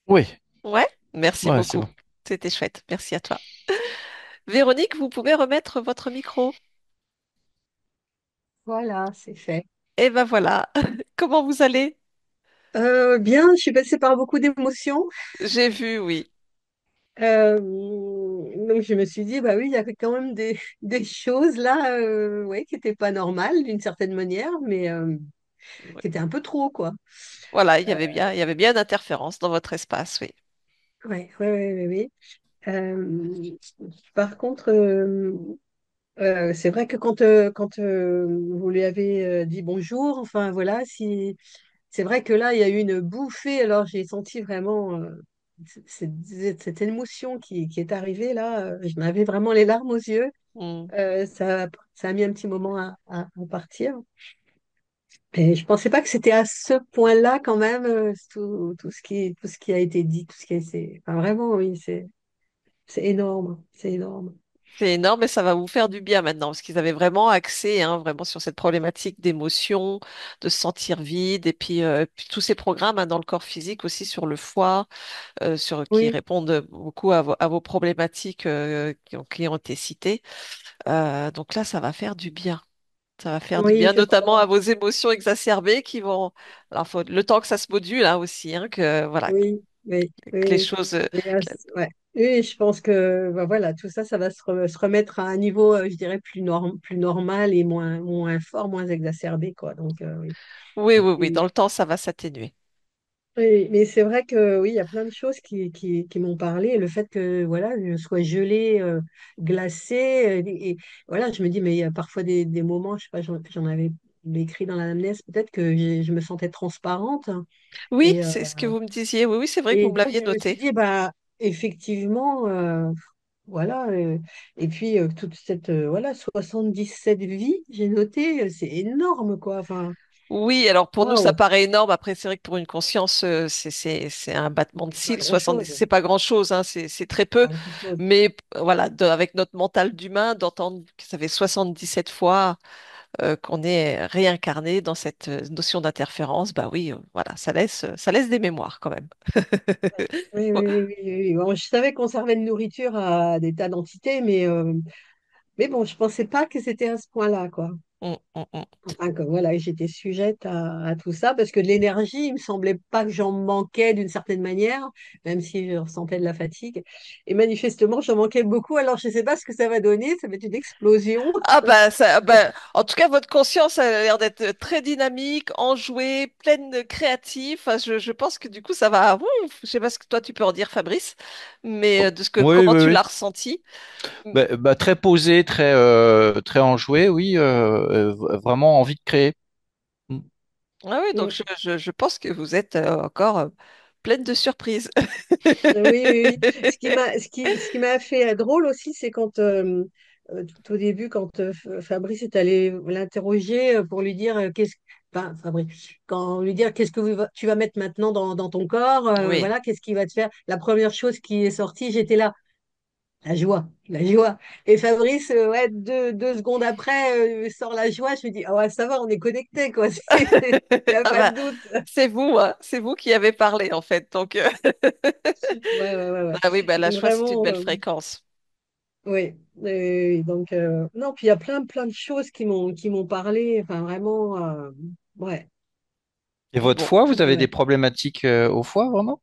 [SPEAKER 2] Oui,
[SPEAKER 1] Ouais, merci
[SPEAKER 2] ouais, c'est
[SPEAKER 1] beaucoup.
[SPEAKER 2] bon.
[SPEAKER 1] C'était chouette. Merci à toi. Véronique, vous pouvez remettre votre micro.
[SPEAKER 3] Voilà, c'est fait.
[SPEAKER 1] Et ben voilà. Comment vous allez?
[SPEAKER 3] Bien, je suis passée par beaucoup d'émotions.
[SPEAKER 1] J'ai vu, oui.
[SPEAKER 3] Donc je me suis dit, bah oui, il y avait quand même des choses là ouais, qui n'étaient pas normales d'une certaine manière, mais
[SPEAKER 1] Oui.
[SPEAKER 3] qui étaient un peu trop, quoi.
[SPEAKER 1] Voilà,
[SPEAKER 3] Euh,
[SPEAKER 1] il y avait bien d'interférences dans votre espace, oui.
[SPEAKER 3] ouais, ouais, ouais, ouais, ouais. Par contre, c'est vrai que quand vous lui avez dit bonjour, enfin voilà, si c'est vrai que là, il y a eu une bouffée. Alors, j'ai senti vraiment cette émotion qui est arrivée là. Je m'avais vraiment les larmes aux yeux.
[SPEAKER 1] Hmm.
[SPEAKER 3] Ça a mis un petit moment à partir. Et je pensais pas que c'était à ce point-là quand même, tout ce qui a été dit, tout ce qui a été... Enfin, vraiment, oui, c'est énorme. C'est énorme.
[SPEAKER 1] C'est énorme et ça va vous faire du bien maintenant parce qu'ils avaient vraiment axé hein, vraiment sur cette problématique d'émotion, de se sentir vide et puis tous ces programmes hein, dans le corps physique aussi sur le foie, qui
[SPEAKER 3] Oui,
[SPEAKER 1] répondent beaucoup à vos problématiques qui ont été citées. Donc là, ça va faire du bien. Ça va faire du
[SPEAKER 3] oui,
[SPEAKER 1] bien,
[SPEAKER 3] je
[SPEAKER 1] notamment
[SPEAKER 3] crois.
[SPEAKER 1] à vos émotions exacerbées qui vont. Alors, faut le temps que ça se module hein, aussi, hein, que voilà,
[SPEAKER 3] Oui, oui,
[SPEAKER 1] que les
[SPEAKER 3] oui.
[SPEAKER 1] choses.
[SPEAKER 3] Mais, ouais. Oui, je pense que bah, voilà, tout ça, ça va se remettre à un niveau, je dirais, plus normal et moins fort, moins exacerbé, quoi. Donc, oui.
[SPEAKER 1] Oui, oui, oui.
[SPEAKER 3] Et-
[SPEAKER 1] Dans le temps, ça va s'atténuer.
[SPEAKER 3] mais c'est vrai que oui, il y a plein de choses qui m'ont parlé. Et le fait que voilà, je sois gelée, glacée, et voilà, je me dis, mais il y a parfois des moments, je sais pas, j'en avais écrit dans l'anamnèse, peut-être que je me sentais transparente.
[SPEAKER 1] Oui,
[SPEAKER 3] Et,
[SPEAKER 1] c'est ce que vous me disiez. Oui, oui, c'est vrai que vous
[SPEAKER 3] Et
[SPEAKER 1] me
[SPEAKER 3] donc,
[SPEAKER 1] l'aviez
[SPEAKER 3] je me suis
[SPEAKER 1] noté.
[SPEAKER 3] dit, bah, effectivement, voilà. Et puis, toute cette, voilà, 7 vies, j'ai noté, c'est énorme, quoi. Enfin,
[SPEAKER 1] Oui, alors pour nous, ça
[SPEAKER 3] waouh,
[SPEAKER 1] paraît énorme. Après, c'est vrai que pour une conscience, c'est un battement de
[SPEAKER 3] c'est pas
[SPEAKER 1] cils. 70,
[SPEAKER 3] grand-chose.
[SPEAKER 1] c'est pas grand-chose, hein, c'est très peu.
[SPEAKER 3] Pas grand-chose.
[SPEAKER 1] Mais voilà, avec notre mental d'humain, d'entendre que ça fait 77 fois qu'on est réincarné dans cette notion d'interférence, bah oui, voilà, ça laisse des mémoires quand même.
[SPEAKER 3] Oui, oui, oui, oui, oui. Bon, je savais qu'on servait de nourriture à des tas d'entités, mais bon, je pensais pas que c'était à ce point-là, quoi.
[SPEAKER 1] Mm, mm, mm.
[SPEAKER 3] Enfin, que voilà, j'étais sujette à tout ça parce que de l'énergie, il me semblait pas que j'en manquais d'une certaine manière, même si je ressentais de la fatigue. Et manifestement, j'en manquais beaucoup. Alors, je sais pas ce que ça va donner. Ça va être une explosion.
[SPEAKER 1] Ah bah, en tout cas, votre conscience a l'air d'être très dynamique, enjouée, pleine de créatif. Enfin, je pense que du coup, ça va. Ouf, je sais pas ce que toi tu peux en dire, Fabrice, mais
[SPEAKER 2] Oh,
[SPEAKER 1] de ce que
[SPEAKER 2] oui,
[SPEAKER 1] comment
[SPEAKER 2] oui,
[SPEAKER 1] tu
[SPEAKER 2] oui.
[SPEAKER 1] l'as ressenti. Mm.
[SPEAKER 2] Très posé, très enjoué, oui, vraiment envie de créer. Mm.
[SPEAKER 1] Ah oui, donc
[SPEAKER 3] Mm.
[SPEAKER 1] je pense que vous êtes encore pleine de surprises.
[SPEAKER 3] Oui, oui, oui. Ce qui m'a fait drôle aussi, c'est quand, tout au début, quand Fabrice est allé l'interroger pour lui dire enfin, Fabrice, quand lui dire qu'est-ce que tu vas mettre maintenant dans ton corps,
[SPEAKER 1] Oui.
[SPEAKER 3] voilà, qu'est-ce qui va te faire. La première chose qui est sortie, j'étais là, la joie, la joie. Et Fabrice, ouais, deux secondes après, sort la joie. Je me dis, ah ouais, ça va, on est connectés, quoi. Il n'y a
[SPEAKER 1] Ah
[SPEAKER 3] pas de
[SPEAKER 1] bah,
[SPEAKER 3] doute.
[SPEAKER 1] c'est vous, hein, c'est vous qui avez parlé en fait. Donc,
[SPEAKER 3] Ouais, ouais, ouais, ouais.
[SPEAKER 1] ah oui, bah, la
[SPEAKER 3] Donc
[SPEAKER 1] joie, c'est une
[SPEAKER 3] vraiment.
[SPEAKER 1] belle fréquence.
[SPEAKER 3] Oui, oui, donc non, puis il y a plein de choses qui m'ont parlé, enfin vraiment, ouais,
[SPEAKER 2] Et votre
[SPEAKER 1] Bon,
[SPEAKER 2] foie, vous
[SPEAKER 3] ouais,
[SPEAKER 2] avez des
[SPEAKER 3] ouais.
[SPEAKER 2] problématiques au foie, vraiment?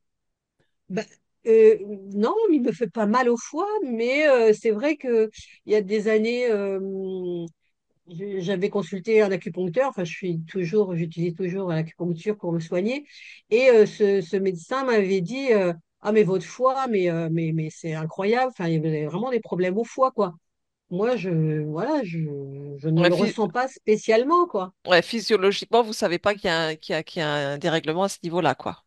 [SPEAKER 3] Ben, euh, non, il me fait pas mal au foie, mais c'est vrai que il y a des années, j'avais consulté un acupuncteur, enfin j'utilise toujours l'acupuncture pour me soigner, et ce médecin m'avait dit, ah mais votre foie, mais c'est incroyable, enfin il y avait vraiment des problèmes au foie, quoi. Moi, voilà, je ne
[SPEAKER 1] Ouais,
[SPEAKER 3] le ressens pas spécialement, quoi.
[SPEAKER 1] ouais, physiologiquement, vous savez pas qu'il y a un dérèglement à ce niveau-là, quoi.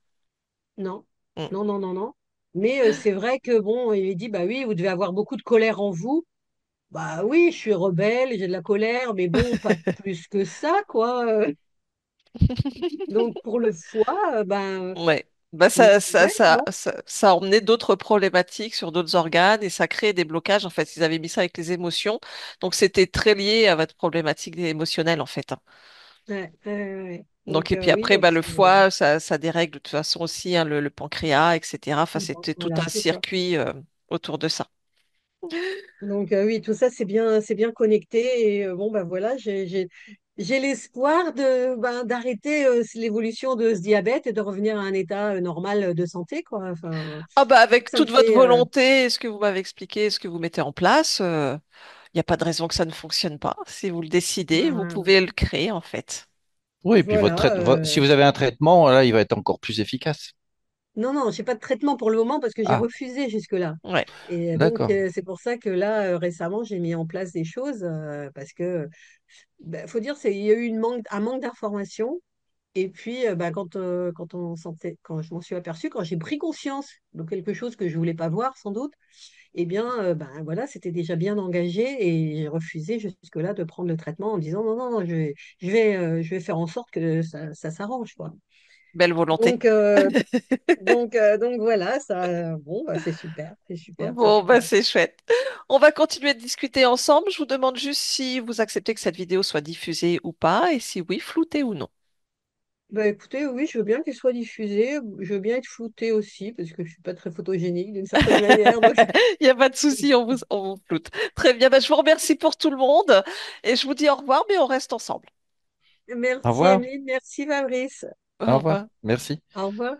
[SPEAKER 3] Non,
[SPEAKER 1] Mm.
[SPEAKER 3] non, non, non, non. Mais c'est vrai que, bon, il dit, bah oui, vous devez avoir beaucoup de colère en vous. Bah oui, je suis rebelle, j'ai de la colère, mais bon, pas plus que ça, quoi. Donc, pour le foie, ben,
[SPEAKER 1] Ouais. Bah
[SPEAKER 3] ouais, non.
[SPEAKER 1] ça a emmené d'autres problématiques sur d'autres organes et ça crée des blocages. En fait, ils avaient mis ça avec les émotions. Donc, c'était très lié à votre problématique émotionnelle, en fait, hein.
[SPEAKER 3] Ouais, ouais, ouais, ouais.
[SPEAKER 1] Donc,
[SPEAKER 3] Donc,
[SPEAKER 1] et puis
[SPEAKER 3] oui,
[SPEAKER 1] après,
[SPEAKER 3] donc
[SPEAKER 1] bah, le foie, ça dérègle de toute façon aussi hein, le pancréas, etc. Enfin, c'était tout
[SPEAKER 3] voilà,
[SPEAKER 1] un
[SPEAKER 3] c'est ça.
[SPEAKER 1] circuit. autour de ça.
[SPEAKER 3] Donc oui, tout ça c'est bien connecté. Et bon, ben voilà, j'ai l'espoir de, ben, d'arrêter l'évolution de ce diabète et de revenir à un état normal de santé, quoi. Enfin,
[SPEAKER 1] Ah bah avec
[SPEAKER 3] ça me
[SPEAKER 1] toute votre
[SPEAKER 3] fait,
[SPEAKER 1] volonté, et ce que vous m'avez expliqué, ce que vous mettez en place, il n'y a pas de raison que ça ne fonctionne pas. Si vous le décidez, vous
[SPEAKER 3] ben,
[SPEAKER 1] pouvez le créer en fait.
[SPEAKER 2] Oui, et puis
[SPEAKER 3] voilà.
[SPEAKER 2] si vous avez un traitement, là, il va être encore plus efficace.
[SPEAKER 3] Non, non, j'ai pas de traitement pour le moment parce que j'ai
[SPEAKER 2] Ah,
[SPEAKER 3] refusé jusque-là.
[SPEAKER 1] Ouais,
[SPEAKER 3] Et donc,
[SPEAKER 2] d'accord.
[SPEAKER 3] c'est pour ça que là, récemment, j'ai mis en place des choses parce que, ben, faut dire, il y a eu un manque d'information. Et puis, bah, quand je m'en suis aperçue, quand j'ai pris conscience de quelque chose que je voulais pas voir, sans doute, eh bien, ben, voilà, c'était déjà bien engagé et j'ai refusé jusque-là de prendre le traitement en disant non, non, non, je vais faire en sorte que ça s'arrange, quoi.
[SPEAKER 1] belle volonté.
[SPEAKER 3] Donc, donc voilà, ça, bon, bah, c'est super, c'est
[SPEAKER 1] Bon, bah
[SPEAKER 3] super.
[SPEAKER 1] c'est chouette. On va continuer de discuter ensemble. Je vous demande juste si vous acceptez que cette vidéo soit diffusée ou pas, et si oui, floutée ou non.
[SPEAKER 3] Bah écoutez, oui, je veux bien qu'il soit diffusé, je veux bien être floutée aussi, parce que je suis pas très photogénique d'une certaine manière. Donc,
[SPEAKER 1] Il n'y a pas de souci, on vous floute. Très bien, bah, je vous remercie pour tout le monde et je vous dis au revoir, mais on reste ensemble.
[SPEAKER 2] Au
[SPEAKER 3] merci
[SPEAKER 2] revoir.
[SPEAKER 3] Emeline, merci Fabrice.
[SPEAKER 1] Au
[SPEAKER 2] Au revoir.
[SPEAKER 1] revoir.
[SPEAKER 2] Merci.
[SPEAKER 3] Au revoir.